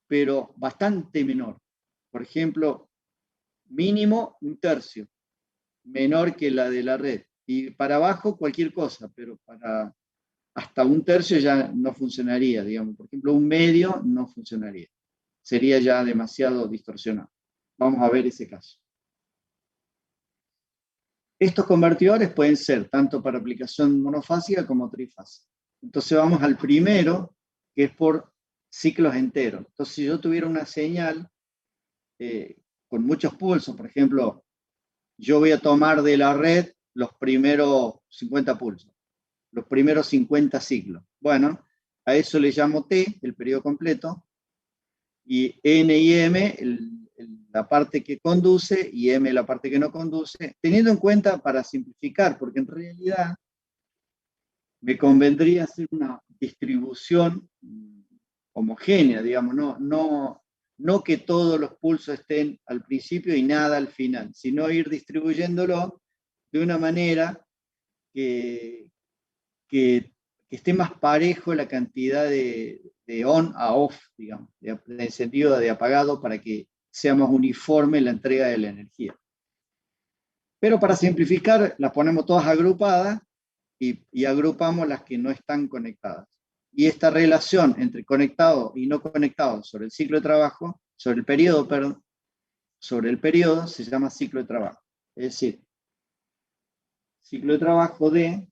pero bastante menor. Por ejemplo, mínimo 1/3, menor que la de la red. Y para abajo cualquier cosa, pero para hasta 1/3 ya no funcionaría, digamos. Por ejemplo, 1/2 no funcionaría. Sería ya demasiado distorsionado. Vamos a ver ese caso. Estos convertidores pueden ser tanto para aplicación monofásica como trifásica. Entonces vamos al primero, que es por ciclos enteros. Entonces, si yo tuviera una señal con muchos pulsos, por ejemplo, yo voy a tomar de la red los primeros 50 pulsos, los primeros 50 ciclos. Bueno, a eso le llamo T, el periodo completo, y N y M, la parte que conduce, y M la parte que no conduce, teniendo en cuenta, para simplificar, porque en realidad me convendría hacer una distribución homogénea, digamos, no que todos los pulsos estén al principio y nada al final, sino ir distribuyéndolo de una manera que esté más parejo la cantidad de on a off, digamos, de encendido, de apagado, para que sea más uniforme la entrega de la energía. Pero para simplificar, las ponemos todas agrupadas y agrupamos las que no están conectadas. Y esta relación entre conectado y no conectado sobre el ciclo de trabajo, sobre el periodo, perdón, sobre el periodo, se llama ciclo de trabajo. Es decir, ciclo de trabajo D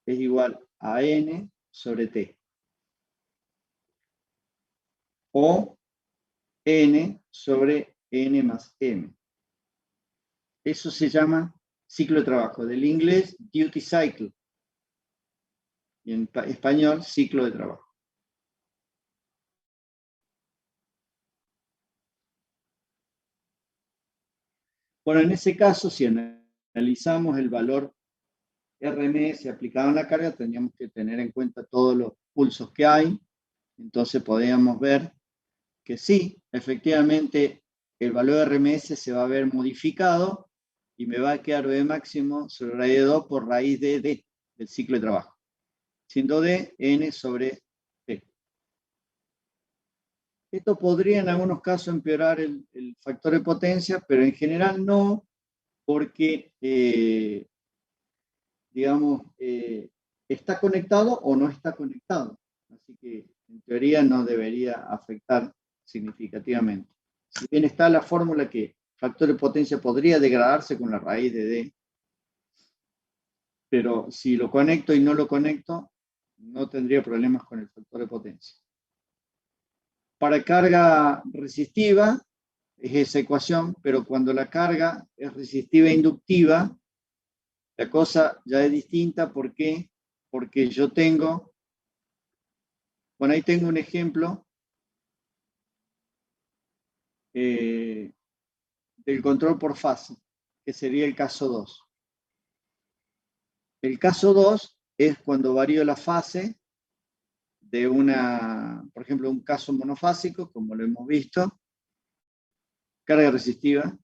es igual a N sobre T. O N sobre N más M. Eso se llama ciclo de trabajo. Del inglés, duty cycle. Y en español, ciclo de trabajo. Bueno, en ese caso, si analizamos el valor RMS aplicado en la carga, tendríamos que tener en cuenta todos los pulsos que hay. Entonces podríamos ver que sí, efectivamente, el valor RMS se va a ver modificado y me va a quedar V máximo sobre raíz de 2 por raíz de D, del ciclo de trabajo, siendo D N sobre T. Esto podría en algunos casos empeorar el factor de potencia, pero en general no, porque, digamos, está conectado o no está conectado. Así que en teoría no debería afectar significativamente. Si bien está la fórmula que factor de potencia podría degradarse con la raíz de D, pero si lo conecto y no lo conecto, no tendría problemas con el factor de potencia. Para carga resistiva es esa ecuación, pero cuando la carga es resistiva e inductiva, la cosa ya es distinta. ¿Por qué? Porque yo tengo, bueno, ahí tengo un ejemplo del control por fase, que sería el caso 2. El caso 2 es cuando varío la fase de una, por ejemplo, un caso monofásico, como lo hemos visto. Carga resistiva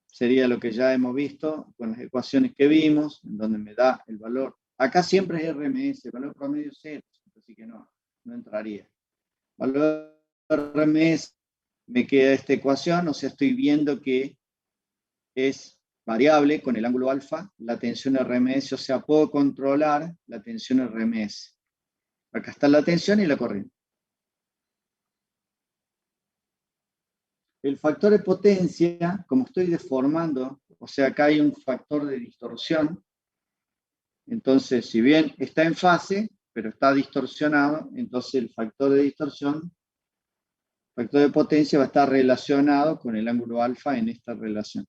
sería lo que ya hemos visto con las ecuaciones que vimos, en donde me da el valor. Acá siempre es RMS, el valor promedio es 0, así que no entraría. Valor RMS, me queda esta ecuación, o sea, estoy viendo que es variable con el ángulo alfa, la tensión RMS, o sea, puedo controlar la tensión RMS. Acá está la tensión y la corriente. El factor de potencia, como estoy deformando, o sea, acá hay un factor de distorsión. Entonces, si bien está en fase, pero está distorsionado, entonces el factor de distorsión, factor de potencia va a estar relacionado con el ángulo alfa en esta relación.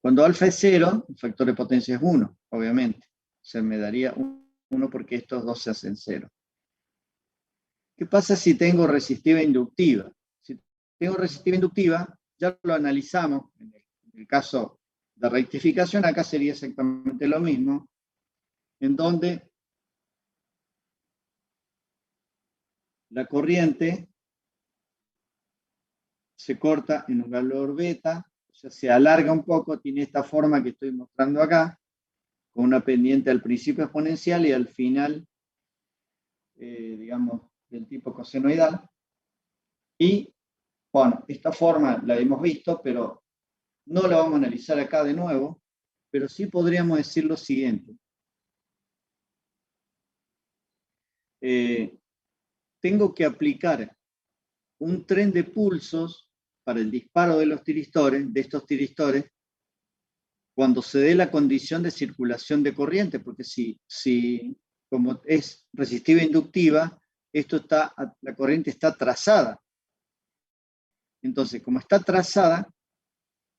Cuando alfa es 0, el factor de potencia es 1, obviamente. O sea, me daría 1 porque estos dos se hacen 0. ¿Qué pasa si tengo resistiva inductiva? Si tengo resistiva inductiva, ya lo analizamos en el caso de rectificación, acá sería exactamente lo mismo, en donde la corriente se corta en un valor beta, o sea, se alarga un poco, tiene esta forma que estoy mostrando acá, con una pendiente al principio exponencial y al final, digamos, del tipo cosenoidal. Y, bueno, esta forma la hemos visto, pero no la vamos a analizar acá de nuevo, pero sí podríamos decir lo siguiente. Tengo que aplicar un tren de pulsos para el disparo de los tiristores, de estos tiristores, cuando se dé la condición de circulación de corriente, porque si como es resistiva e inductiva, la corriente está trazada. Entonces, como está trazada,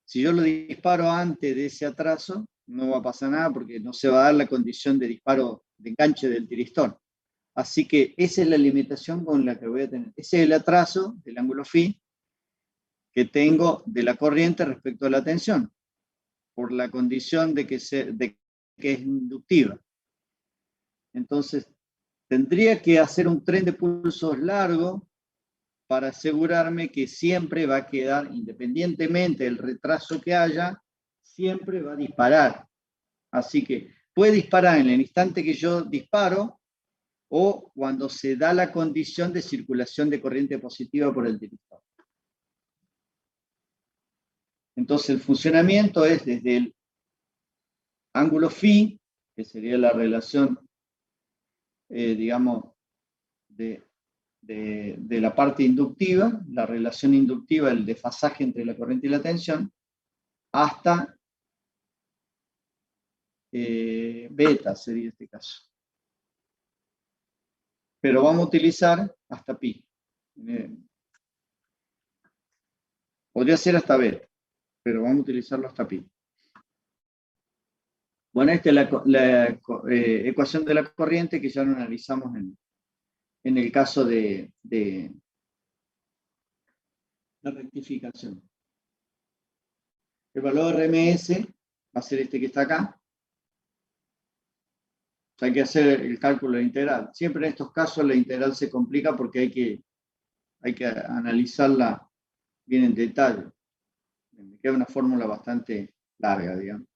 si yo lo disparo antes de ese atraso, no va a pasar nada porque no se va a dar la condición de disparo de enganche del tiristor. Así que esa es la limitación con la que voy a tener. Ese es el atraso del ángulo phi que tengo de la corriente respecto a la tensión, por la condición de que es inductiva. Entonces, tendría que hacer un tren de pulsos largo para asegurarme que siempre va a quedar, independientemente del retraso que haya, siempre va a disparar. Así que puede disparar en el instante que yo disparo o cuando se da la condición de circulación de corriente positiva por el tiristor. Entonces el funcionamiento es desde el ángulo phi, que sería la relación, digamos, de la parte inductiva, la relación inductiva, el desfasaje entre la corriente y la tensión, hasta beta sería este caso. Pero vamos a utilizar hasta pi. Podría ser hasta beta, pero vamos a utilizarlo hasta pi. Bueno, esta es la ecuación de la corriente que ya lo analizamos en el caso de la rectificación. El valor RMS va a ser este que está acá. O sea, hay que hacer el cálculo de la integral. Siempre en estos casos la integral se complica porque hay que analizarla bien en detalle. Me queda una fórmula bastante larga, digamos.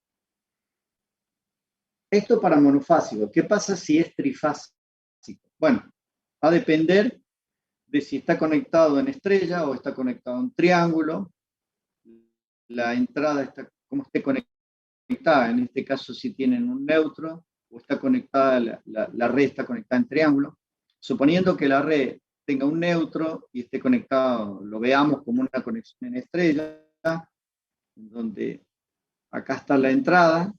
Esto para monofásico. ¿Qué pasa si es trifásico? Bueno, va a depender de si está conectado en estrella o está conectado en triángulo. La entrada está como esté conectada. En este caso, si tienen un neutro o está conectada, la red está conectada en triángulo. Suponiendo que la red tenga un neutro y esté conectado, lo veamos como una conexión en estrella, donde acá está la entrada.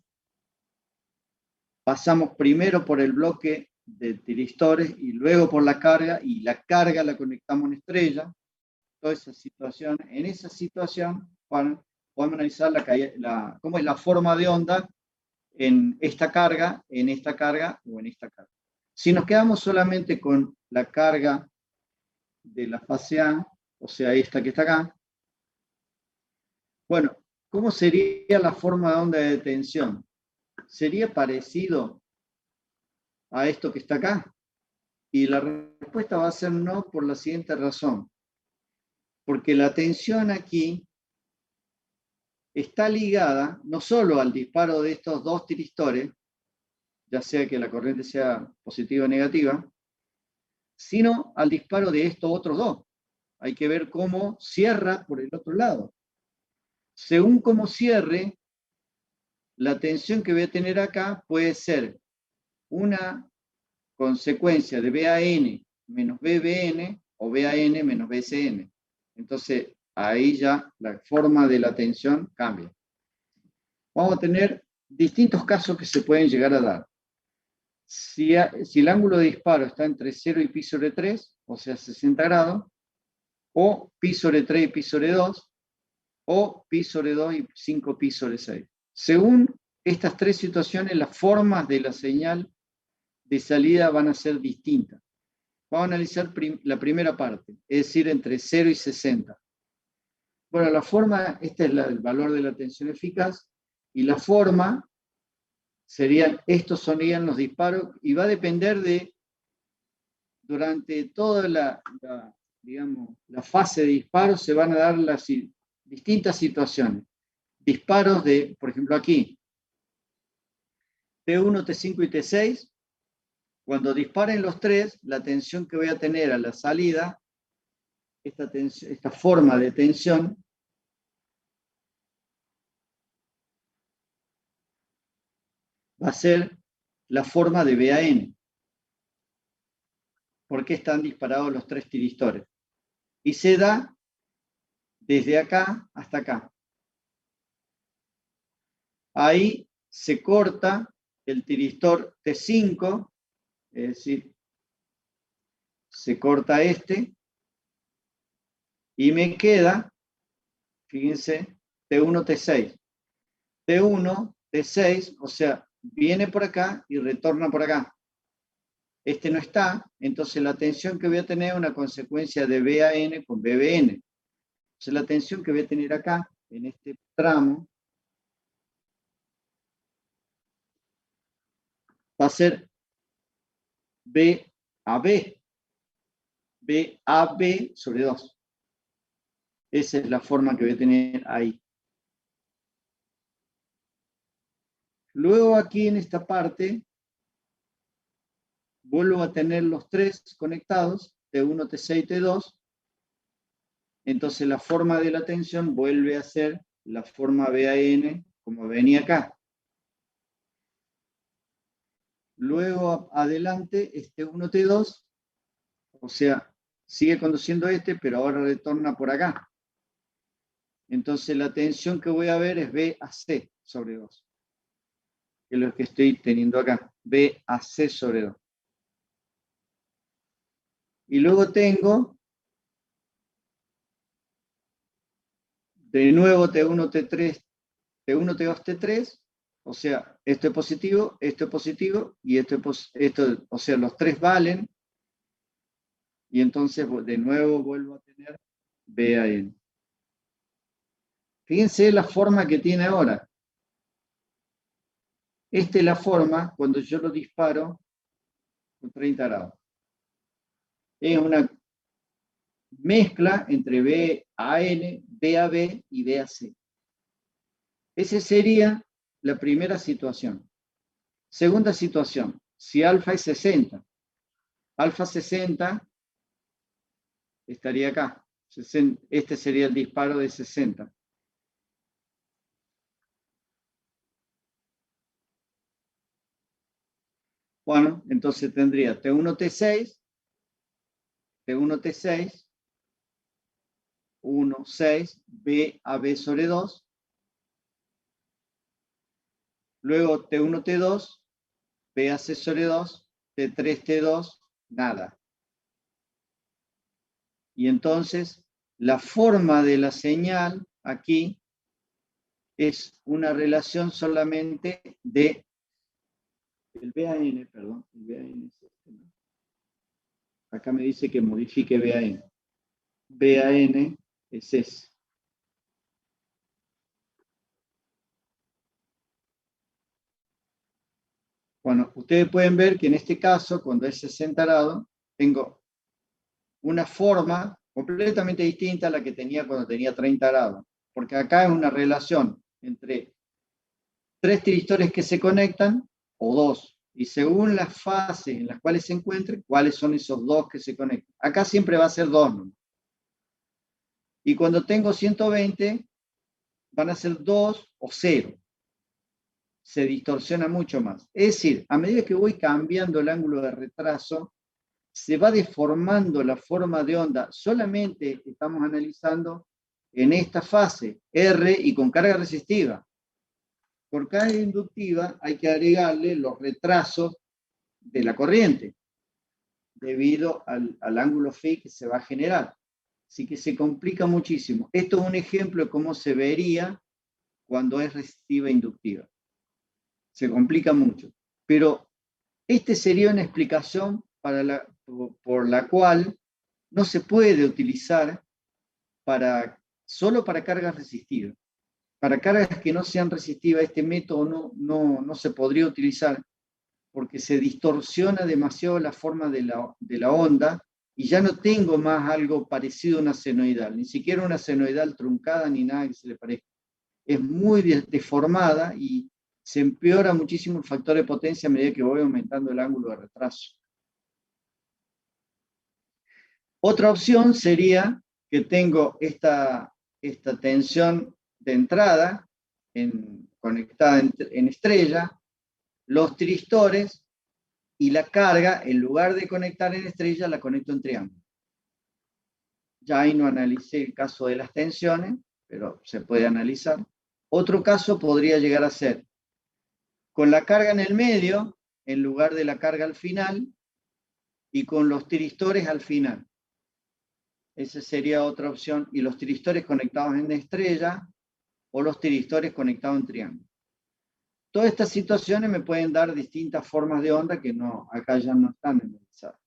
Pasamos primero por el bloque de tiristores y luego por la carga, y la carga la conectamos en estrella. Toda esa situación, en esa situación podemos analizar cómo es la forma de onda en esta carga o en esta carga. Si nos quedamos solamente con la carga de la fase A, o sea, esta que está acá, bueno, ¿cómo sería la forma de onda de tensión? ¿Sería parecido a esto que está acá? Y la respuesta va a ser no, por la siguiente razón. Porque la tensión aquí está ligada no solo al disparo de estos dos tiristores, ya sea que la corriente sea positiva o negativa, sino al disparo de estos otros dos. Hay que ver cómo cierra por el otro lado. Según cómo cierre, la tensión que voy a tener acá puede ser una consecuencia de BAN menos BBN o BAN menos BCN. Entonces, ahí ya la forma de la tensión cambia. Vamos a tener distintos casos que se pueden llegar a dar. Si el ángulo de disparo está entre 0 y pi sobre 3, o sea, 60 grados, o pi sobre 3 y pi sobre 2, o pi sobre 2 y 5 pi sobre 6. Según estas tres situaciones, las formas de la señal de salida van a ser distintas. Vamos a analizar la primera parte, es decir, entre 0 y 60. Bueno, la forma, este es el valor de la tensión eficaz, y la forma estos serían los disparos, y va a depender de, durante toda digamos, la fase de disparo, se van a dar las distintas situaciones. Disparos de, por ejemplo, aquí, T1, T5 y T6. Cuando disparen los tres, la tensión que voy a tener a la salida, esta forma de tensión, va a ser la forma de BAN. Porque están disparados los tres tiristores. Y se da desde acá hasta acá. Ahí se corta el tiristor T5, es decir, se corta este, y me queda, fíjense, T1, T6. T1, T6, o sea, viene por acá y retorna por acá. Este no está, entonces la tensión que voy a tener es una consecuencia de BAN con BBN. Entonces la tensión que voy a tener acá, en este tramo, va a ser BAB, BAB sobre 2. Esa es la forma que voy a tener ahí. Luego aquí en esta parte, vuelvo a tener los tres conectados, T1, T6 y T2. Entonces la forma de la tensión vuelve a ser la forma BAN como venía acá. Luego adelante es T1, T2, o sea, sigue conduciendo este, pero ahora retorna por acá. Entonces la tensión que voy a ver es BAC sobre 2, que es lo que estoy teniendo acá, BAC sobre 2. Y luego tengo de nuevo T1, T3, T1, T2, T3, o sea, esto es positivo y esto es o sea, los tres valen, y entonces de nuevo vuelvo a tener BAN. Fíjense la forma que tiene ahora. Esta es la forma cuando yo lo disparo con 30 grados. Es una mezcla entre BAN, BAB y BAC. Esa sería la primera situación. Segunda situación, si alfa es 60. Alfa 60 estaría acá. Este sería el disparo de 60. Bueno, entonces tendría T1, T6, T1, T6, 1, 6, BAB sobre 2. Luego T1, T2, BAC sobre 2, T3, T2, nada. Y entonces la forma de la señal aquí es una relación solamente de el BAN, perdón, el BAN es este, ¿no? Acá me dice que modifique BAN. BAN es ese. Bueno, ustedes pueden ver que en este caso, cuando es 60 grados, tengo una forma completamente distinta a la que tenía cuando tenía 30 grados. Porque acá es una relación entre tres tiristores que se conectan o dos. Y según las fases en las cuales se encuentren, cuáles son esos dos que se conectan. Acá siempre va a ser dos, ¿no? Y cuando tengo 120, van a ser 2 o 0. Se distorsiona mucho más. Es decir, a medida que voy cambiando el ángulo de retraso, se va deformando la forma de onda. Solamente estamos analizando en esta fase, R y con carga resistiva. Por carga inductiva hay que agregarle los retrasos de la corriente, debido al ángulo phi que se va a generar. Así que se complica muchísimo. Esto es un ejemplo de cómo se vería cuando es resistiva e inductiva. Se complica mucho. Pero esta sería una explicación por la cual no se puede utilizar solo para cargas resistivas. Para cargas que no sean resistivas, este método no se podría utilizar porque se distorsiona demasiado la forma de la onda y ya no tengo más algo parecido a una senoidal, ni siquiera una senoidal truncada ni nada que se le parezca. Es muy deformada y se empeora muchísimo el factor de potencia a medida que voy aumentando el ángulo de retraso. Otra opción sería que tengo esta tensión de entrada conectada en estrella, los tristores y la carga, en lugar de conectar en estrella, la conecto en triángulo. Ya ahí no analicé el caso de las tensiones, pero se puede analizar. Otro caso podría llegar a ser con la carga en el medio, en lugar de la carga al final, y con los tristores al final. Esa sería otra opción. Y los tristores conectados en estrella o los tristores conectados en triángulo. Todas estas situaciones me pueden dar distintas formas de onda que acá ya no están analizadas.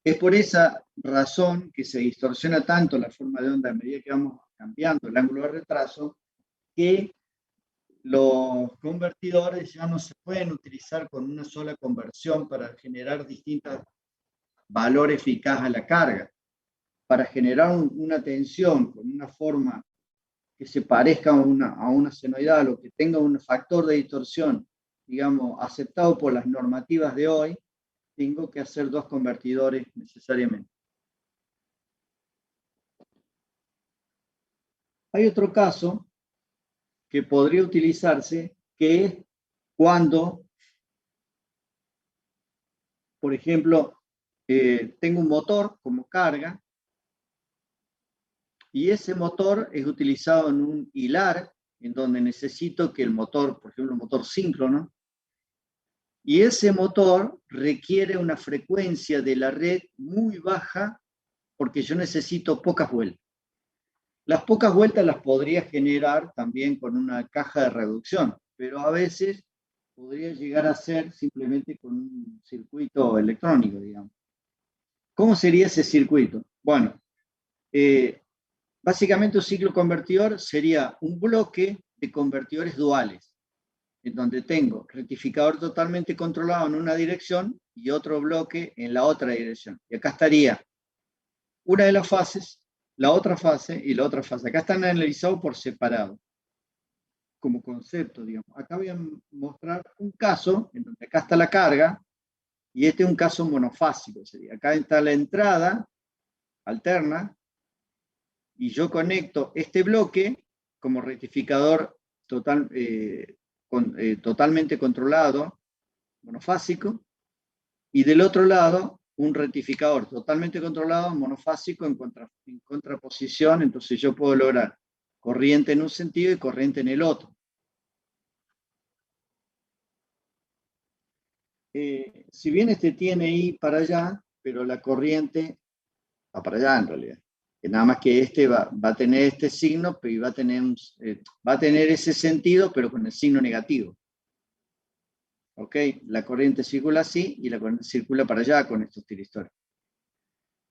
Es por esa razón que se distorsiona tanto la forma de onda a medida que vamos cambiando el ángulo de retraso, que los convertidores ya no se pueden utilizar con una sola conversión para generar distintos valores eficaces a la carga. Para generar una tensión con una forma que se parezca a una senoidal o que tenga un factor de distorsión, digamos, aceptado por las normativas de hoy, tengo que hacer dos convertidores necesariamente. Hay otro caso que podría utilizarse, que es cuando, por ejemplo, tengo un motor como carga, y ese motor es utilizado en un hilar, en donde necesito que el motor, por ejemplo, un motor síncrono, y ese motor requiere una frecuencia de la red muy baja porque yo necesito pocas vueltas. Las pocas vueltas las podría generar también con una caja de reducción, pero a veces podría llegar a ser simplemente con un circuito electrónico, digamos. ¿Cómo sería ese circuito? Bueno, básicamente un ciclo convertidor sería un bloque de convertidores duales, en donde tengo rectificador totalmente controlado en una dirección y otro bloque en la otra dirección. Y acá estaría una de las fases, la otra fase y la otra fase. Acá están analizados por separado, como concepto, digamos. Acá voy a mostrar un caso en donde acá está la carga y este es un caso monofásico. Sería. Acá está la entrada alterna y yo conecto este bloque como rectificador totalmente controlado, monofásico, y del otro lado un rectificador totalmente controlado, monofásico en contraposición, entonces yo puedo lograr corriente en un sentido y corriente en el otro. Si bien este tiene I para allá, pero la corriente va para allá en realidad. Nada más que este va a tener este signo y va a tener ese sentido, pero con el signo negativo. ¿Ok? La corriente circula así y la corriente circula para allá con estos tiristores.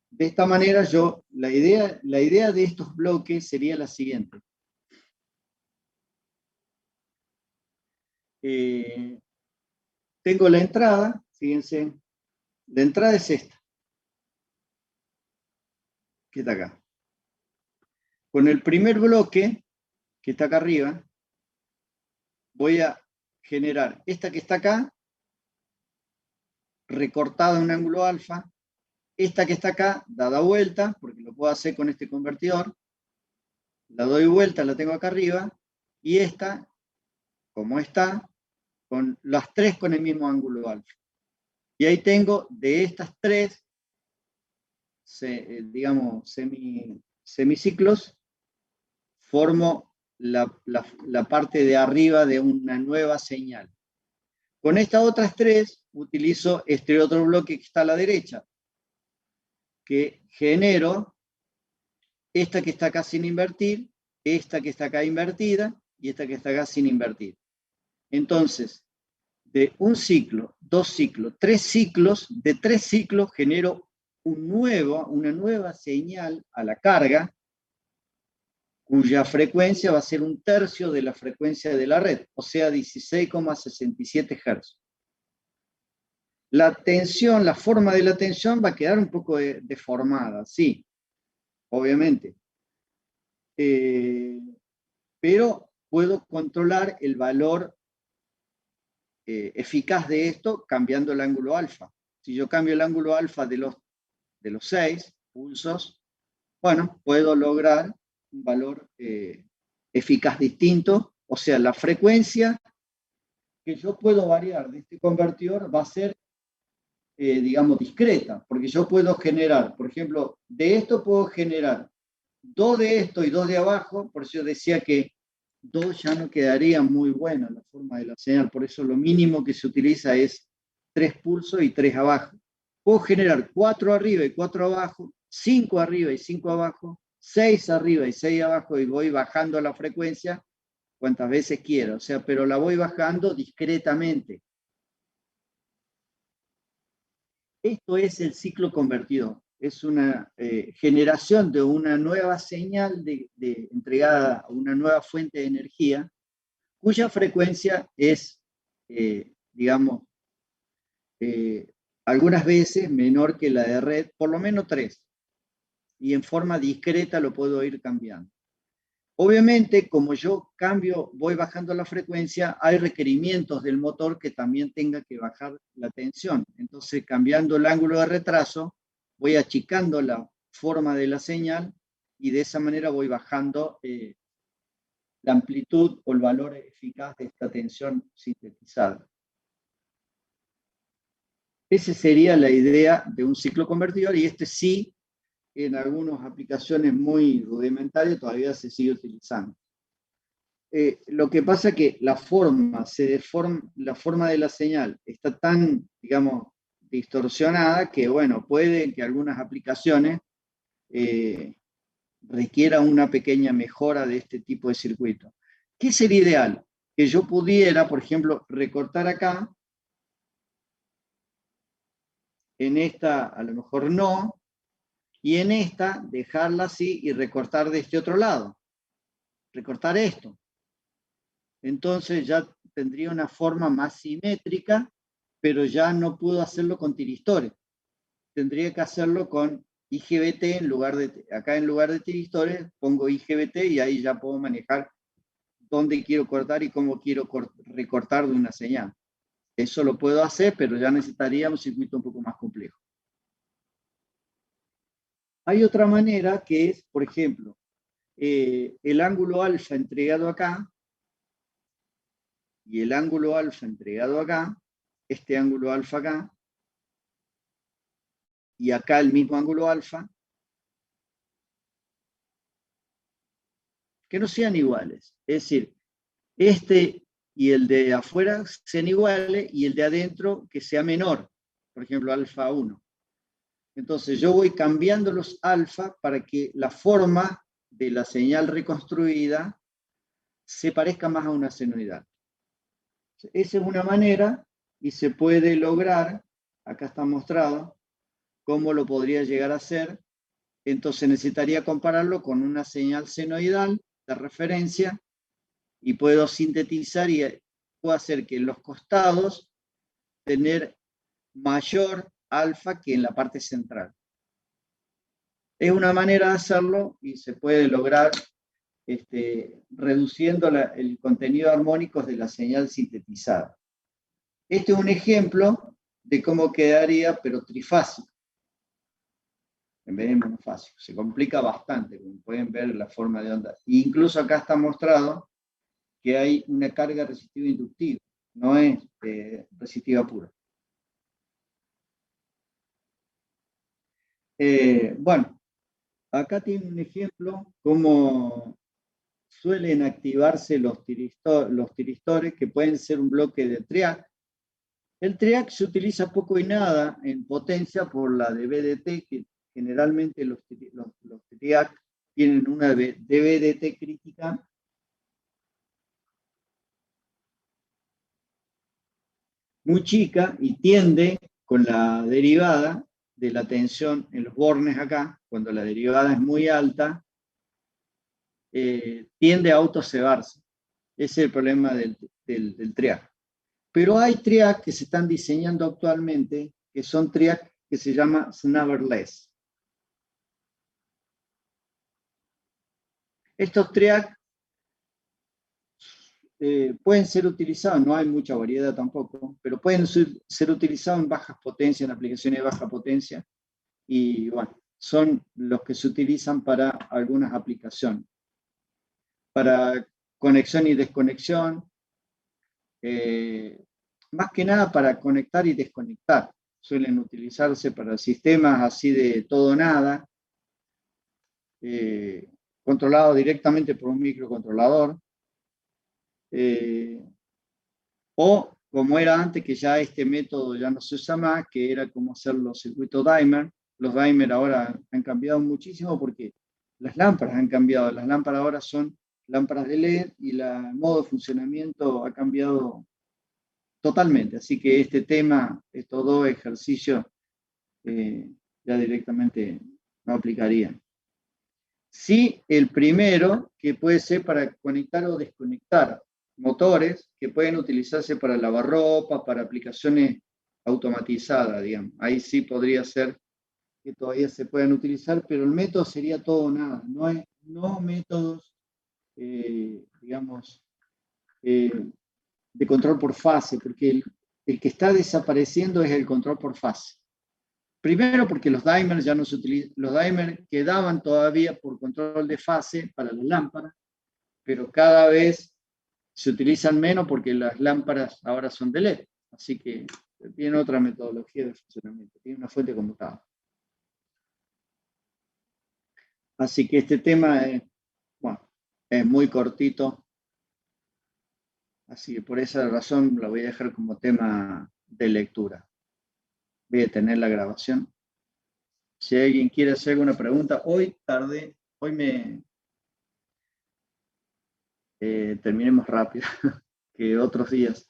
De esta manera, la idea de estos bloques sería la siguiente. Tengo la entrada, fíjense, la entrada es esta, que está acá. Con el primer bloque, que está acá arriba, voy a generar esta que está acá, recortada en un ángulo alfa, esta que está acá, dada vuelta, porque lo puedo hacer con este convertidor, la doy vuelta, la tengo acá arriba, y esta, como está, con las tres con el mismo ángulo alfa. Y ahí tengo de estas tres, digamos, semiciclos, formo la parte de arriba de una nueva señal. Con estas otras tres utilizo este otro bloque que está a la derecha, que genero esta que está acá sin invertir, esta que está acá invertida y esta que está acá sin invertir. Entonces, de un ciclo, dos ciclos, tres ciclos, de tres ciclos genero una nueva señal a la carga, cuya frecuencia va a ser un tercio de la frecuencia de la red, o sea, 16,67 Hz. La tensión, la forma de la tensión va a quedar un poco deformada, sí, obviamente. Pero puedo controlar el valor eficaz de esto cambiando el ángulo alfa. Si yo cambio el ángulo alfa de los 6 pulsos, bueno, puedo lograr un valor eficaz distinto, o sea, la frecuencia que yo puedo variar de este convertidor va a ser, digamos, discreta, porque yo puedo generar, por ejemplo, de esto puedo generar 2 de esto y 2 de abajo, por eso yo decía que 2 ya no quedaría muy buena la forma de la señal, por eso lo mínimo que se utiliza es 3 pulsos y 3 abajo. Puedo generar 4 arriba y 4 abajo, 5 arriba y 5 abajo, 6 arriba y 6 abajo, y voy bajando la frecuencia cuantas veces quiero, o sea, pero la voy bajando discretamente. Esto es el ciclo convertidor. Es una generación de una nueva señal entregada a una nueva fuente de energía, cuya frecuencia es, digamos, algunas veces menor que la de red, por lo menos 3, y en forma discreta lo puedo ir cambiando. Obviamente, como yo voy bajando la frecuencia, hay requerimientos del motor que también tenga que bajar la tensión. Entonces, cambiando el ángulo de retraso, voy achicando la forma de la señal y de esa manera voy bajando la amplitud o el valor eficaz de esta tensión sintetizada. Esa sería la idea de un ciclo convertidor, y este sí, en algunas aplicaciones muy rudimentarias todavía se sigue utilizando. Lo que pasa es que la forma de la señal está tan, digamos, distorsionada que, bueno, puede que algunas aplicaciones requieran una pequeña mejora de este tipo de circuito. ¿Qué sería ideal? Que yo pudiera, por ejemplo, recortar acá, en esta a lo mejor no, y en esta dejarla así y recortar de este otro lado. Recortar esto. Entonces ya tendría una forma más simétrica, pero ya no puedo hacerlo con tiristores. Tendría que hacerlo con IGBT acá en lugar de tiristores, pongo IGBT y ahí ya puedo manejar dónde quiero cortar y cómo quiero recortar de una señal. Eso lo puedo hacer, pero ya necesitaría un circuito un poco más complejo. Hay otra manera que es, por ejemplo, el ángulo alfa entregado acá y el ángulo alfa entregado acá, este ángulo alfa acá, y acá el mismo ángulo alfa, que no sean iguales. Es decir, este y el de afuera sean iguales y el de adentro que sea menor, por ejemplo, alfa 1. Entonces yo voy cambiando los alfa para que la forma de la señal reconstruida se parezca más a una senoidal. Esa es una manera y se puede lograr, acá está mostrado, cómo lo podría llegar a hacer. Entonces necesitaría compararlo con una señal senoidal de referencia y puedo sintetizar y puedo hacer que en los costados tener mayor alfa que en la parte central. Es una manera de hacerlo y se puede lograr reduciendo el contenido armónico de la señal sintetizada. Este es un ejemplo de cómo quedaría, pero trifásico, en vez de monofásico. Se complica bastante, como pueden ver la forma de onda. E incluso acá está mostrado que hay una carga resistiva inductiva, no es resistiva pura. Bueno, acá tiene un ejemplo cómo suelen activarse los tiristores, que pueden ser un bloque de triac, El TRIAC se utiliza poco y nada en potencia por la DVDT, que generalmente los TRIAC tienen una DVDT crítica muy chica y tiende con la derivada de la tensión en los bornes acá, cuando la derivada es muy alta, tiende a autocebarse. Ese es el problema del TRIAC. Pero hay TRIAC que se están diseñando actualmente, que son TRIAC que se llama snubberless. Estos TRIAC pueden ser utilizados, no hay mucha variedad tampoco, pero pueden ser utilizados en bajas potencias, en aplicaciones de baja potencia, y bueno, son los que se utilizan para algunas aplicaciones. Para conexión y desconexión, más que nada para conectar y desconectar. Suelen utilizarse para sistemas así de todo o nada, controlado directamente por un microcontrolador, o como era antes, que ya este método ya no se usa más, que era como hacer los circuitos Dimer. Los Dimer ahora han cambiado muchísimo porque las lámparas han cambiado. Las lámparas ahora son lámparas de LED y el modo de funcionamiento ha cambiado totalmente. Así que este tema, estos dos ejercicios, ya directamente no aplicarían. Sí, el primero, que puede ser para conectar o desconectar motores, que pueden utilizarse para lavarropa, para aplicaciones automatizadas, digamos. Ahí sí podría ser que todavía se puedan utilizar, pero el método sería todo o nada. No métodos, digamos, de control por fase, porque el que está desapareciendo es el control por fase. Primero porque los dimers ya no se utilizan, los dimers quedaban todavía por control de fase para las lámparas, pero cada vez se utilizan menos porque las lámparas ahora son de LED, así que tiene otra metodología de funcionamiento, tiene una fuente conmutada. Así que este tema es muy cortito, así que por esa razón lo voy a dejar como tema de lectura. Voy a tener la grabación. Si alguien quiere hacer alguna pregunta, hoy terminé más rápido que otros días.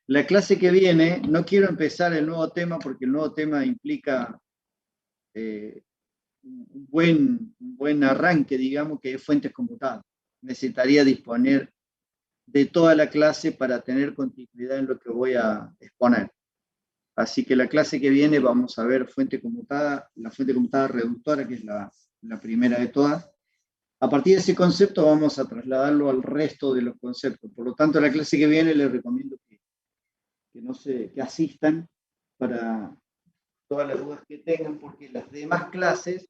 La clase que viene, no quiero empezar el nuevo tema porque el nuevo tema implica un buen arranque, digamos, que es fuentes conmutadas. Necesitaría disponer de toda la clase para tener continuidad en lo que voy a exponer. Así que la clase que viene vamos a ver fuente conmutada, la fuente conmutada reductora, que es la primera de todas. A partir de ese concepto vamos a trasladarlo al resto de los conceptos. Por lo tanto, la clase que viene les recomiendo que asistan para todas las dudas que tengan, porque las demás clases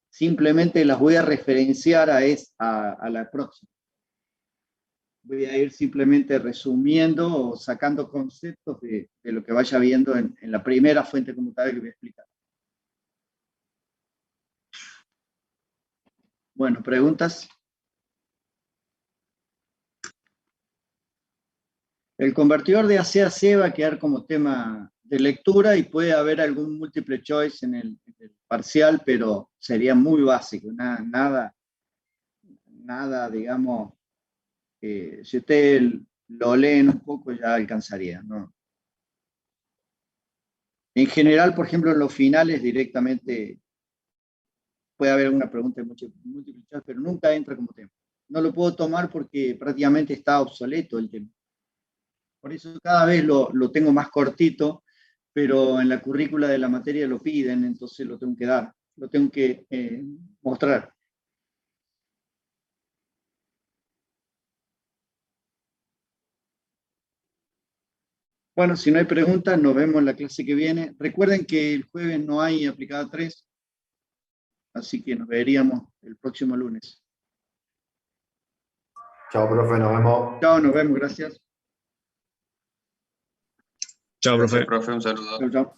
simplemente las voy a referenciar a la próxima. Voy a ir simplemente resumiendo o sacando conceptos de lo que vaya viendo en la primera fuente conmutada que voy a explicar. Bueno, ¿preguntas? El convertidor de AC a C va a quedar como tema de lectura y puede haber algún multiple choice en el parcial, pero sería muy básico, nada, digamos, si ustedes lo leen un poco ya alcanzaría, ¿no? En general, por ejemplo, en los finales directamente puede haber alguna pregunta de múltiple choice, pero nunca entra como tema. No lo puedo tomar porque prácticamente está obsoleto el tema. Por eso cada vez lo tengo más cortito, pero en la currícula de la materia lo piden, entonces lo tengo que dar, lo tengo que mostrar. Bueno, si no hay preguntas, nos vemos en la clase que viene. Recuerden que el jueves no hay aplicada 3, así que nos veríamos el próximo lunes. Chao, profe, nos vemos. Chao, nos vemos, gracias. Chao, profe. Gracias, profe, un saludo. Chao, chao.